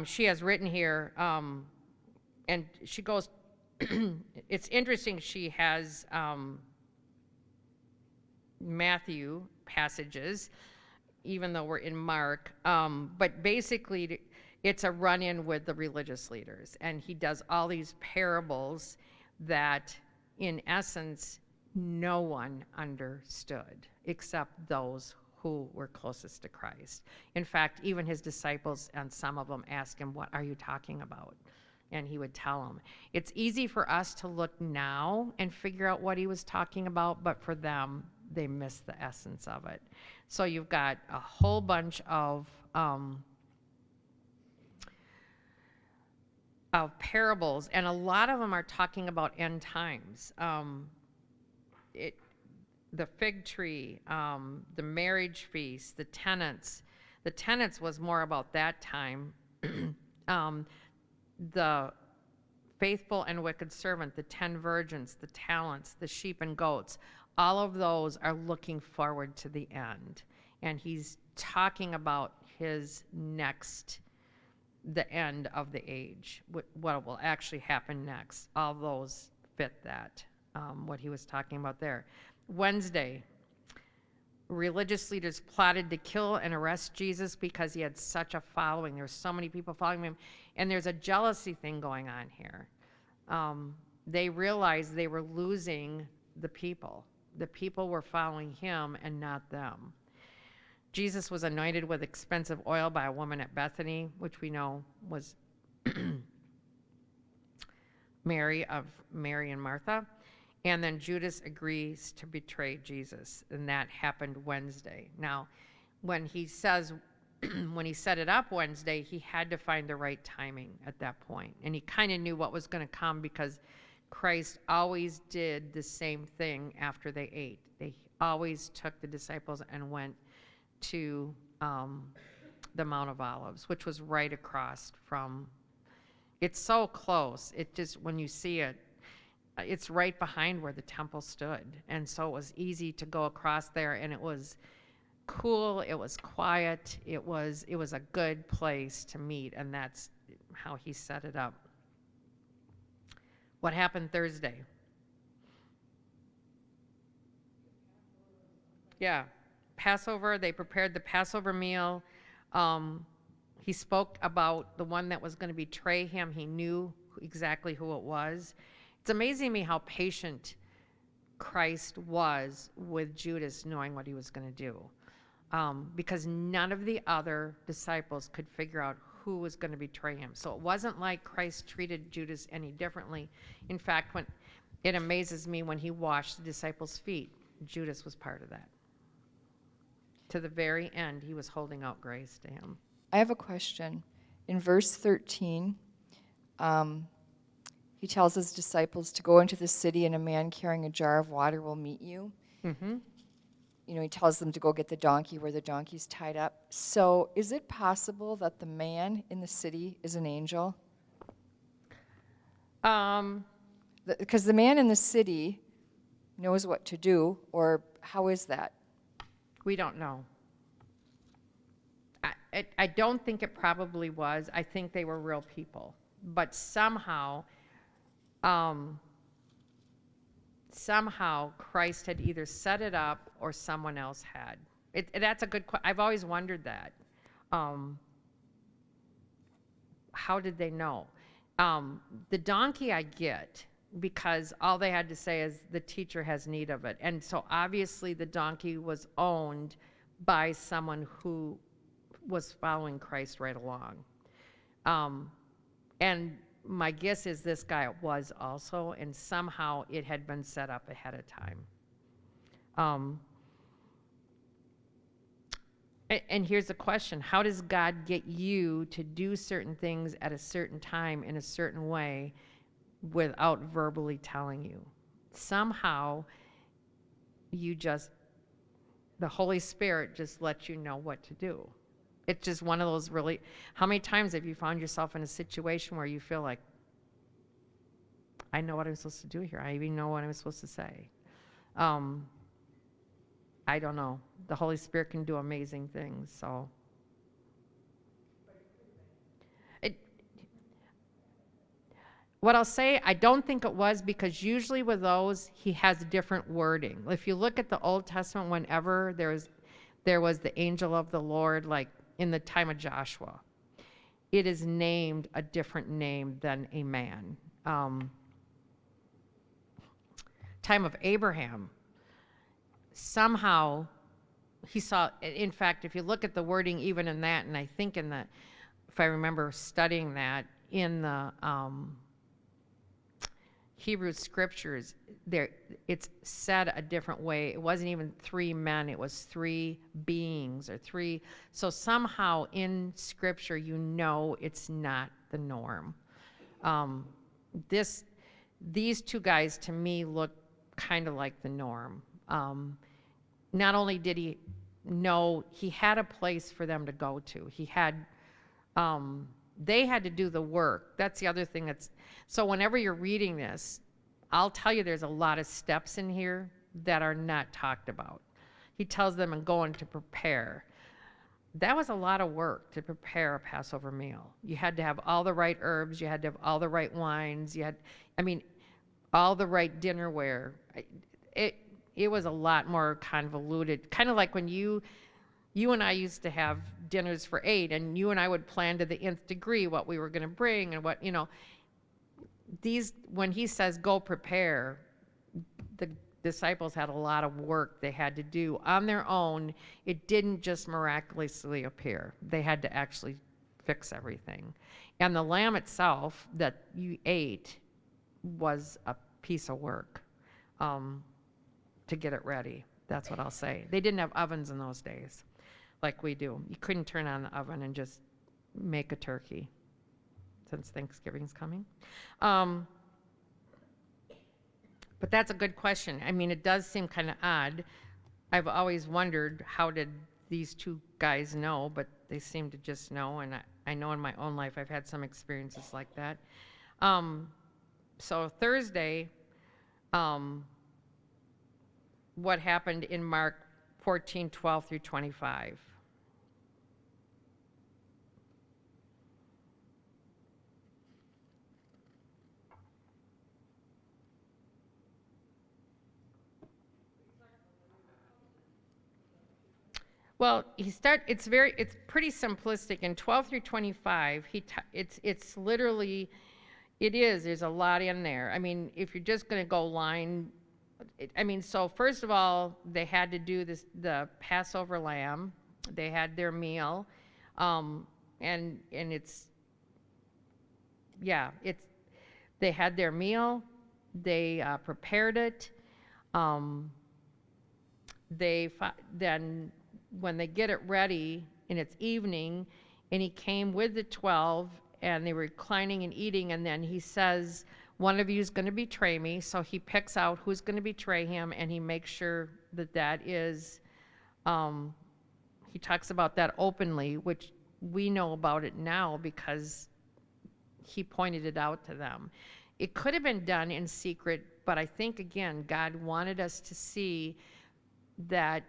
she has written here, and she goes, it's interesting, she has Matthew passages, even though we're in Mark, but basically it's a run-in with the religious leaders, and he does all these parables that in essence no one understood except those who were closest to Christ. In fact, even his disciples, and some of them asked him, what are you talking about? And he would tell them. It's easy for us to look now and figure out what he was talking about, but for them, they missed the essence of it. So you've got a whole bunch of parables, and a lot of them are talking about end times. The fig tree, the marriage feast, the tenants. The tenants was more about that time. The faithful and wicked servant, the 10 virgins, the talents, the sheep and goats, all of those are looking forward to the end. And he's talking about his the end of the age, what will actually happen next. All those fit that, what he was talking about there. Wednesday, religious leaders plotted to kill and arrest Jesus because he had such a following. There were so many people following him, and there's a jealousy thing going on here. They realized they were losing the people. The people were following him and not them. Jesus was anointed with expensive oil by a woman at Bethany, which we know was Mary and Martha. And then Judas agrees to betray Jesus, and that happened Wednesday. Now, when he says, when he set it up Wednesday, he had to find the right timing at that point. And he kind of knew what was going to come because Christ always did the same thing after they ate. They always took the disciples and went to the Mount of Olives, which was right across from, it's so close. It just, when you see it, it's right behind where the temple stood. And so it was easy to go across there, and it was cool, it was quiet, it was a good place to meet, and that's how he set it up. What happened Thursday? Yeah, Passover, they prepared the Passover meal. He spoke about the one that was going to betray him. He knew exactly who it was. It's amazing to me how patient Christ was with Judas knowing what he was going to do. Because none of the other disciples could figure out who was going to betray him. So it wasn't like Christ treated Judas any differently. In fact, it amazes me when he washed the disciples' feet. Judas was part of that. To the very end, he was holding out grace to him. I have a question. In verse 13, he tells his disciples to go into the city and a man carrying a jar of water will meet you. Mm-hmm. You know, he tells them to go get the donkey where the donkey's tied up. So is it possible that the man in the city is an angel? Because the man in the city knows what to do, or how is that? We don't know. I don't think it probably was. I think they were real people. But somehow Christ had either set it up or someone else had. That's a good question. I've always wondered that. How did they know? The donkey I get, because all they had to say is the teacher has need of it. And so obviously the donkey was owned by someone who was following Christ right along. And my guess is this guy was also, and somehow it had been set up ahead of time. And here's the question: how does God get you to do certain things at a certain time in a certain way without verbally telling you? Somehow the Holy Spirit just lets you know what to do. It's just one of those really, how many times have you found yourself in a situation where you feel like, I know what I'm supposed to do here. I even know what I'm supposed to say. I don't know. The Holy Spirit can do amazing things, so. What I'll say, I don't think it was, because usually with those, he has different wording. If you look at the Old Testament, whenever there was the angel of the Lord, like in the time of Joshua, it is named a different name than a man. Time of Abraham, somehow he saw, in fact, if you look at the wording even in that, and I think in the, if I remember studying that, in the Hebrew scriptures, it's said a different way. It wasn't even 3 men, it was 3 beings or 3. So somehow in scripture, you know it's not the norm. These 2 guys to me look kind of like the norm. Not only did he know, he had a place for them to go to. He had, they had to do the work. That's the other thing so whenever you're reading this, I'll tell you there's a lot of steps in here that are not talked about. He tells them and going to prepare. That was a lot of work to prepare a Passover meal. You had to have all the right herbs, you had to have all the right wines, all the right dinnerware. It was a lot more convoluted, kind of like when you and I used to have dinners for 8, and you and I would plan to the nth degree what we were going to bring and what, when he says go prepare, the disciples had a lot of work they had to do on their own. It didn't just miraculously appear. They had to actually fix everything. And the lamb itself that you ate was a piece of work to get it ready. That's what I'll say. They didn't have ovens in those days like we do. You couldn't turn on the oven and just make a turkey, since Thanksgiving's coming. But that's a good question. It does seem kind of odd. I've always wondered, how did these 2 guys know, but they seem to just know, and I know in my own life I've had some experiences like that. So Thursday, what happened in Mark 14:12 through 25. Well, it's pretty simplistic. In 12 through 25, it's literally, there's a lot in there. If you're just going to go line, so first of all, they had to do the Passover lamb. They had their meal, and they had their meal. They prepared it. then when they get it ready and it's evening, and he came with the 12 and they were reclining and eating, and then he says, one of you is going to betray me. So he picks out who's going to betray him, and he makes sure that that is, he talks about that openly, which we know about it now because he pointed it out to them. It could have been done in secret, but I think, again, God wanted us to see that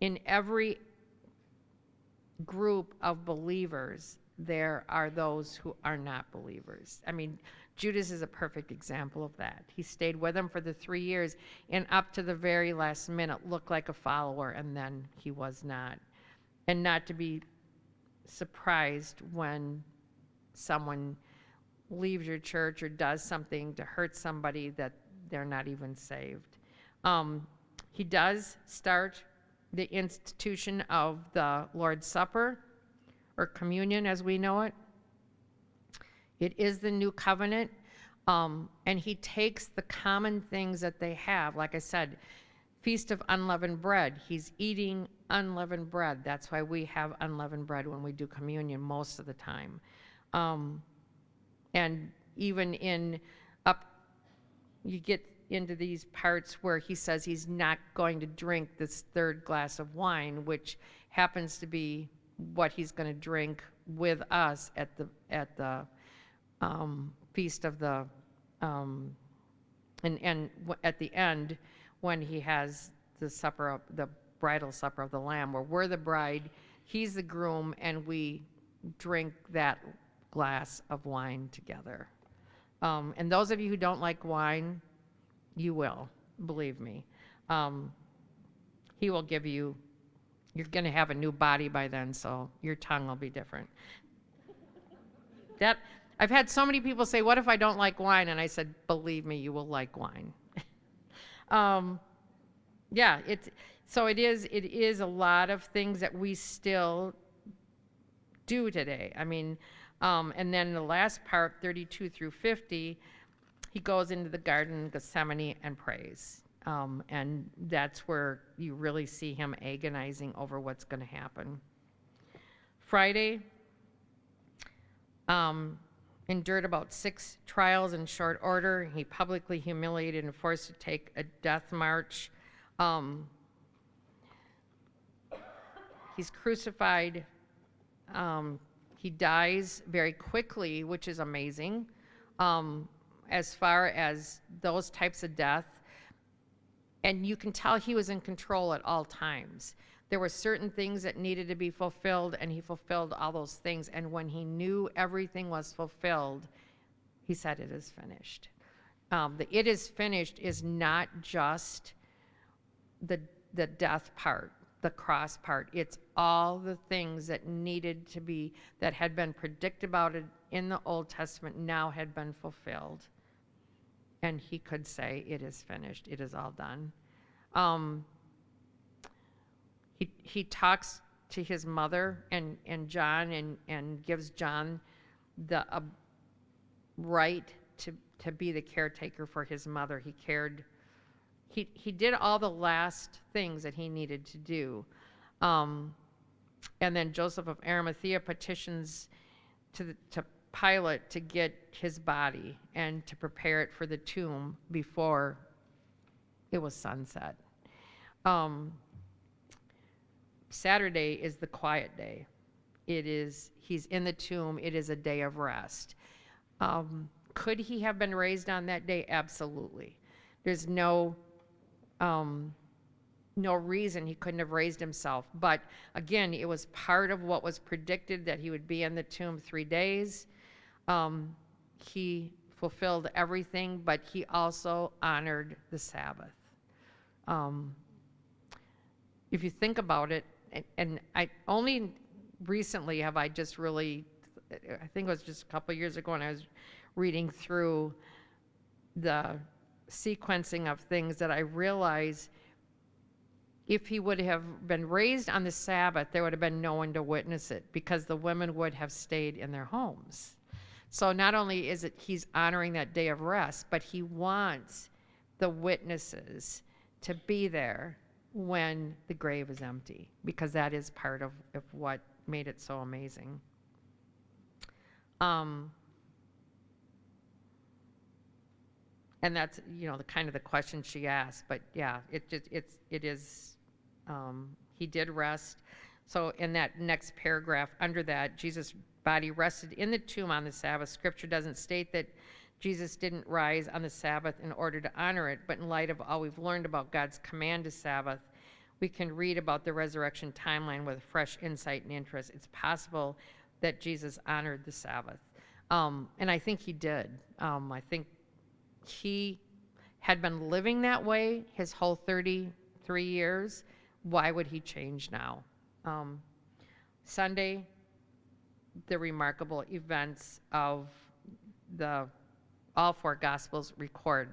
in every group of believers, there are those who are not believers. I mean, Judas is a perfect example of that. He stayed with him for the 3 years, and up to the very last minute looked like a follower, and then he was not. And not to be surprised when someone leaves your church or does something to hurt somebody that they're not even saved. He does start the institution of the Lord's Supper, or communion as we know it. It is the new covenant, and he takes the common things that they have. Like I said, Feast of Unleavened Bread. He's eating unleavened bread. That's why we have unleavened bread when we do communion most of the time. And even you get into these parts where he says he's not going to drink this third glass of wine, which happens to be what he's going to drink with us at the feast of the and at the end when he has the bridal supper of the Lamb, where we're the bride, he's the groom, and we drink that glass of wine together. And those of you who don't like wine, you will, believe me. He will give you, you're going to have a new body by then, so your tongue will be different. I've had so many people say, what if I don't like wine? And I said, believe me, you will like wine. Yeah, it is a lot of things that we still do today. I mean, and then the last part, 32 through 50, he goes into the Garden of Gethsemane and prays. And that's where you really see him agonizing over what's going to happen. Friday, endured about 6 trials in short order. He publicly humiliated and forced to take a death march. He's crucified. He dies very quickly, which is amazing. As far as those types of death, and you can tell he was in control at all times. There were certain things that needed to be fulfilled, and he fulfilled all those things. And when he knew everything was fulfilled, he said, it is finished. The it is finished is not just the death part, the cross part. It's all the things that needed to be, that had been predicted about it in the Old Testament, now had been fulfilled. And he could say, it is finished, it is all done. He talks to his mother and John and gives John the right to be the caretaker for his mother. He did all the last things that he needed to do. And then Joseph of Arimathea petitions to Pilate to get his body and to prepare it for the tomb before it was sunset. Saturday is the quiet day. He's in the tomb. It is a day of rest. Could he have been raised on that day? Absolutely. There's no reason he couldn't have raised himself. But again, it was part of what was predicted, that he would be in the tomb 3 days. He fulfilled everything, but he also honored the Sabbath. If you think about it, and I only recently have I just really, I think it was just a couple years ago when I was reading through the sequencing of things, that I realized if he would have been raised on the Sabbath, there would have been no one to witness it, because the women would have stayed in their homes. So not only is it he's honoring that day of rest, but he wants the witnesses to be there when the grave is empty, because that is part of what made it so amazing. And that's, the kind of the question she asked, but yeah, it is, he did rest. So in that next paragraph under that, Jesus' body rested in the tomb on the Sabbath. Scripture doesn't state that Jesus didn't rise on the Sabbath in order to honor it, but in light of all we've learned about God's command to Sabbath, we can read about the resurrection timeline with fresh insight and interest. It's possible that Jesus honored the Sabbath. And I think he did. I think he had been living that way his whole 33 years. Why would he change now? Sunday, the remarkable events of all four Gospels record.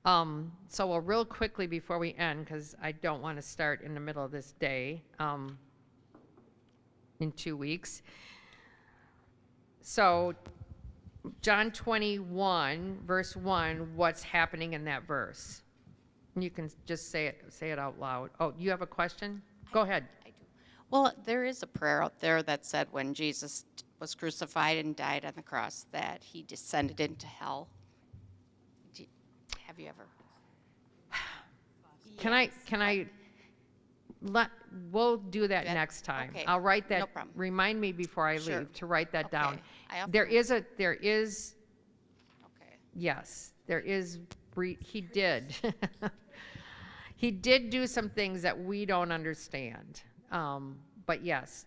So we'll real quickly before we end, because I don't want to start in the middle of this day in 2 weeks. So John 21, verse 1, what's happening in that verse? You can just say it out loud. Oh, you have a question? Go ahead. I do. Well, there is a prayer out there that said when Jesus was crucified and died on the cross that he descended into hell. Have you ever? We'll do that Yeah, next time. okay, I'll write that. no problem. Remind me before I Sure. leave to write that down. Okay, I have There to- is, Okay. yes, there is, he did. He did do some things that we don't understand. But yes,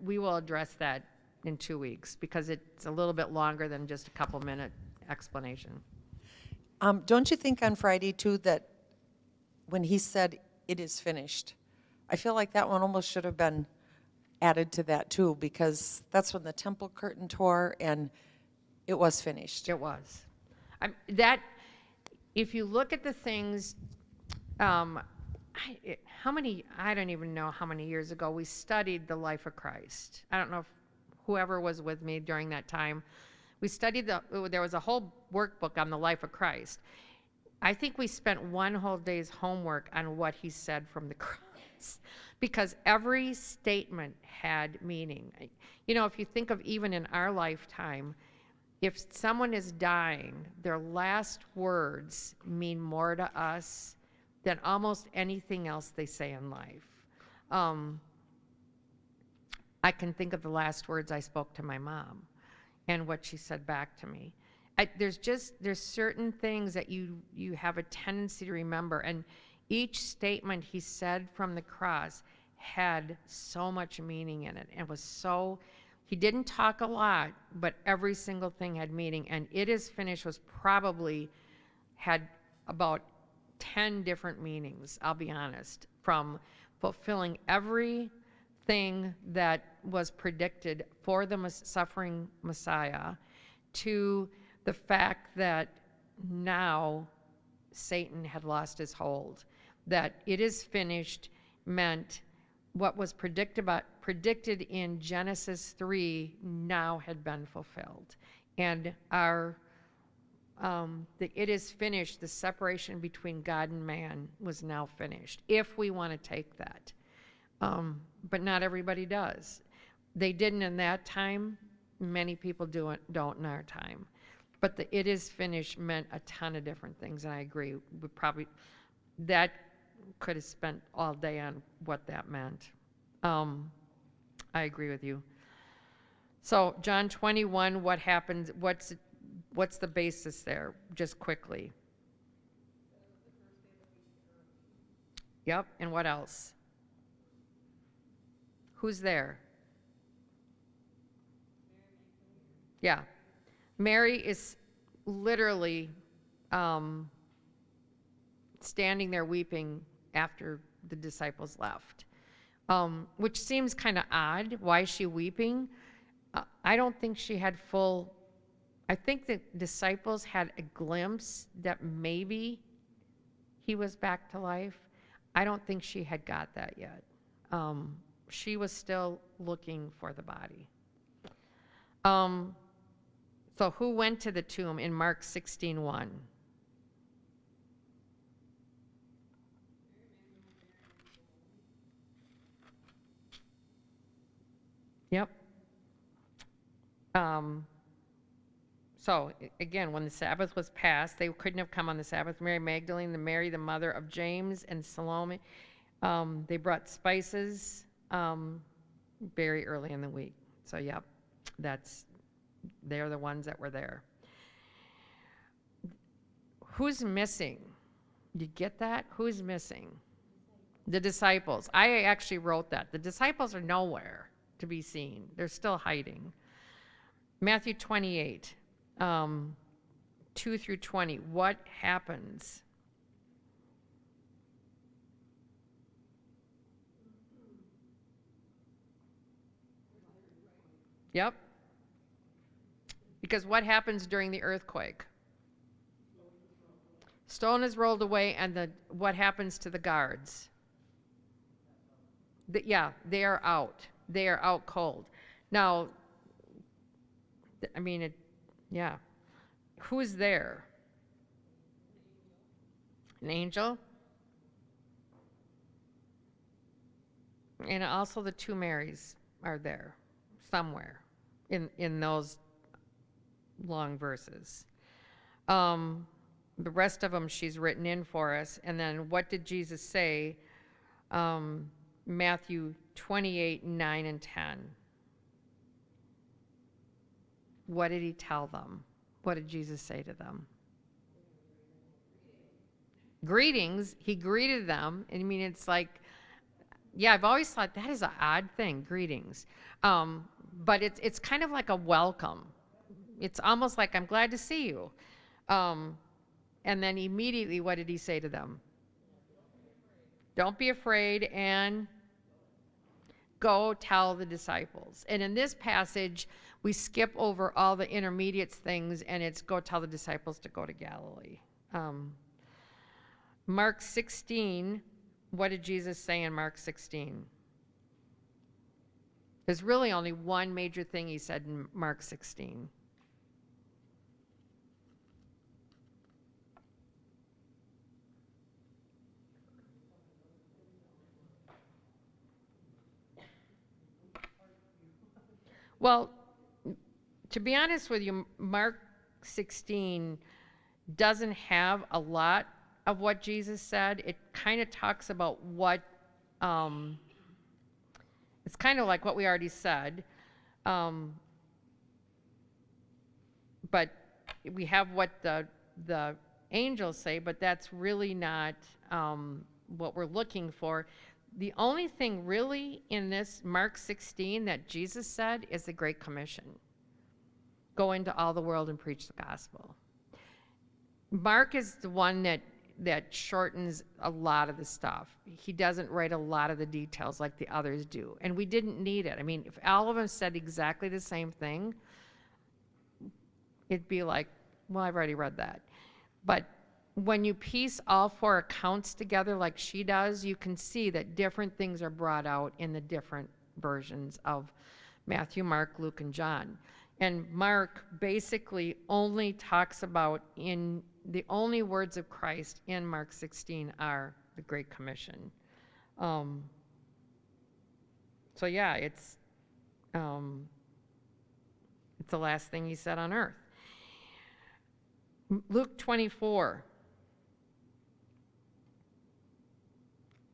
we will address that in 2 weeks because it's a little bit longer than just a couple minute explanation. Don't you think on Friday too that when he said it is finished, I feel like that one almost should have been added to that too, because that's when the temple curtain tore and it was finished. It was. If you look at the things, I don't even know how many years ago we studied the life of Christ. I don't know if whoever was with me during that time. We studied there was a whole workbook on the life of Christ. I think we spent one whole day's homework on what he said from the cross because every statement had meaning. If you think of even in our lifetime, if someone is dying, their last words mean more to us than almost anything else they say in life. I can think of the last words I spoke to my mom and what she said back to me. There's certain things that you have a tendency to remember, and each statement he said from the cross had so much meaning in it, and he didn't talk a lot, but every single thing had meaning, and it is finished had about 10 different meanings, I'll be honest, from fulfilling everything that was predicted for the suffering Messiah to the fact that now Satan had lost his hold. That it is finished meant what was predicted in Genesis 3 now had been fulfilled. And the it is finished, the separation between God and man was now finished, if we want to take that. But not everybody does. They didn't in that time. Many people don't in our time. But the it is finished meant a ton of different things, and I agree. That could have spent all day on what that meant. I agree with you. So John 21, what happens, what's the basis there, just quickly? Yep, and what else? Who's there? Yeah. Mary is literally standing there weeping after the disciples left, which seems kind of odd. Why is she weeping? I don't think she had I think the disciples had a glimpse that maybe he was back to life. I don't think she had got that yet. She was still looking for the body. So who went to the tomb in Mark 16:1? Yep. So, again, when the Sabbath was passed, they couldn't have come on the Sabbath. Mary Magdalene, the Mary, the mother of James and Salome, they brought spices very early in the week. So, yep, they're the ones that were there. Who's missing? You get that? Who's missing? The disciples. I actually wrote that. The disciples are nowhere to be seen. They're still hiding. Matthew 28, 2 through 20. What happens? Yep. Because what happens during the earthquake? Stone is rolled away, and what happens to the guards? Yeah, they are out. They are out cold. Now, I mean, yeah. Who's there? An angel? And also the two Marys are there somewhere in those long verses. The rest of them she's written in for us. And then what did Jesus say? Matthew 28, 9 and 10. What did he tell them? What did Jesus say to them? Greetings. He greeted them. I mean, it's like, yeah, I've always thought that is an odd thing, greetings. But it's kind of like a welcome. It's almost like, I'm glad to see you. And then immediately, what did he say to them? Don't be afraid, and go tell the disciples. And in this passage, we skip over all the intermediate things, and it's go tell the disciples to go to Galilee. Mark 16, what did Jesus say in Mark 16? There's really only one major thing he said in Mark 16. Well, to be honest with you, Mark 16 doesn't have a lot of what Jesus said. It kind of talks about what, it's kind of like what we already said. But we have what the angels say, but that's really not what we're looking for. The only thing really in this Mark 16 that Jesus said is the Great Commission. Go into all the world and preach the gospel. Mark is the one that shortens a lot of the stuff. He doesn't write a lot of the details like the others do. And we didn't need it. I mean, if all of them said exactly the same thing, it'd be like, well, I've already read that. But when you piece all four accounts together like she does, you can see that different things are brought out in the different versions of Matthew, Mark, Luke, and John. And Mark basically only talks about the only words of Christ in Mark 16 are the Great Commission. So yeah, it's the last thing he said on earth. Luke 24.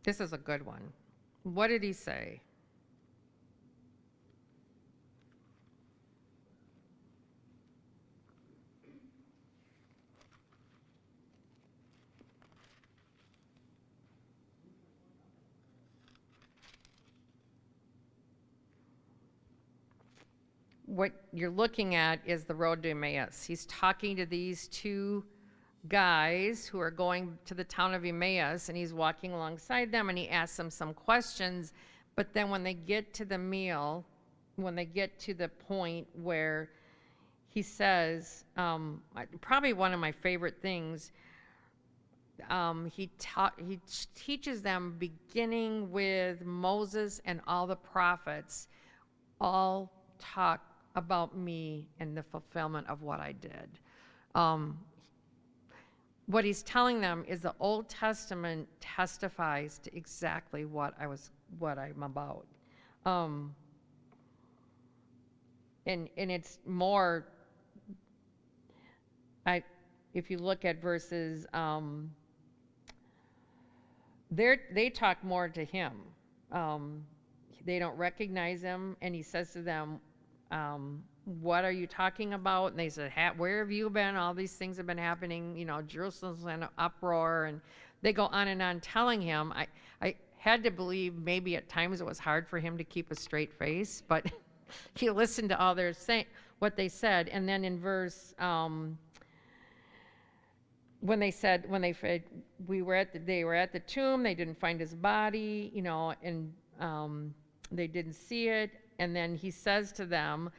This is a good one. What did he say? What you're looking at is the road to Emmaus. He's talking to these two guys who are going to the town of Emmaus, and he's walking alongside them, and he asks them some questions. But then when they get to the meal, when they get to the point where he says, probably one of my favorite things, he teaches them, beginning with Moses and all the prophets, all talk about me and the fulfillment of what I did. What he's telling them is the Old Testament testifies to exactly what I'm about. and it's more, if you look at verses, they talk more to him. They don't recognize him, and he says to them, what are you talking about? And they said, where have you been? All these things have been happening. You know, Jerusalem's in an uproar. And they go on and on telling him. I had to believe maybe at times it was hard for him to keep a straight face, but he listened to all their what they said. And then in verse, when they said they were at the tomb, they didn't find his body, you know, and they didn't see it. And then he says to them,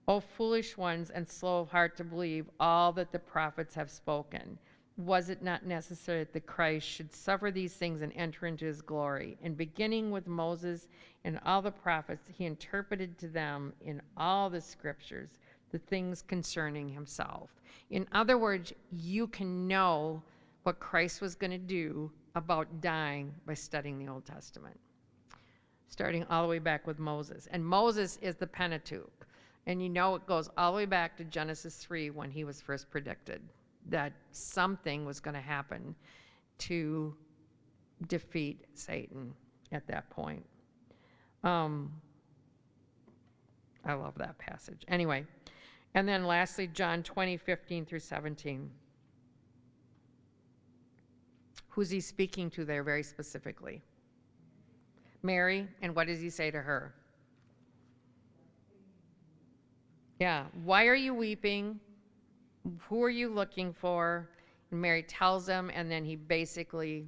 "O foolish ones and slow of heart to believe all that the prophets have spoken. Was it not necessary that the Christ should suffer these things and enter into his glory? And beginning with Moses and all the prophets, he interpreted to them in all the scriptures the things concerning himself." In other words, you can know what Christ was going to do about dying by studying the Old Testament, starting all the way back with Moses. And Moses is the Pentateuch. And you know it goes all the way back to Genesis 3 when he was first predicted that something was going to happen to defeat Satan at that point. I love that passage. Anyway, and then lastly, John 20:15 through 17. Who's he speaking to there very specifically? Mary, and what does he say to her? Yeah, why are you weeping? Who are you looking for? And Mary tells him, and then he basically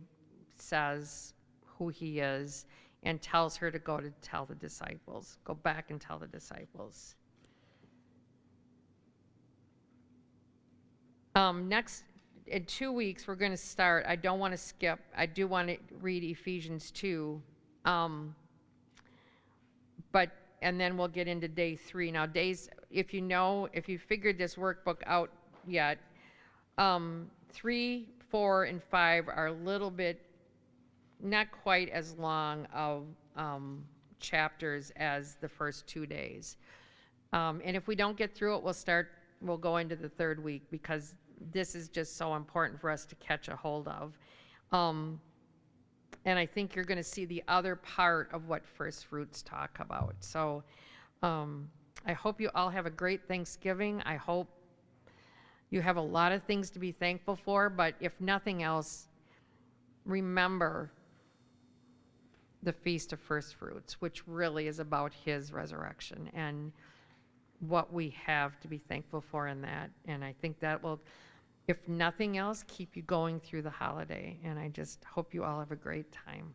says who he is and tells her to go to tell the disciples. Go back and tell the disciples. Next, in 2 weeks, we're going to start. I don't want to skip. I do want to read Ephesians 2. And then we'll get into day 3. Now, if you figured this workbook out yet, 3, 4, and 5 are a little bit, not quite as long of chapters as the first 2 days. And if we don't get through it, we'll go into the 3rd week because this is just so important for us to catch a hold of. And I think you're going to see the other part of what first fruits talk about. So I hope you all have a great Thanksgiving. I hope you have a lot of things to be thankful for, but if nothing else, remember the Feast of First Fruits, which really is about his resurrection and what we have to be thankful for in that. And I think that will, if nothing else, keep you going through the holiday. And I just hope you all have a great time.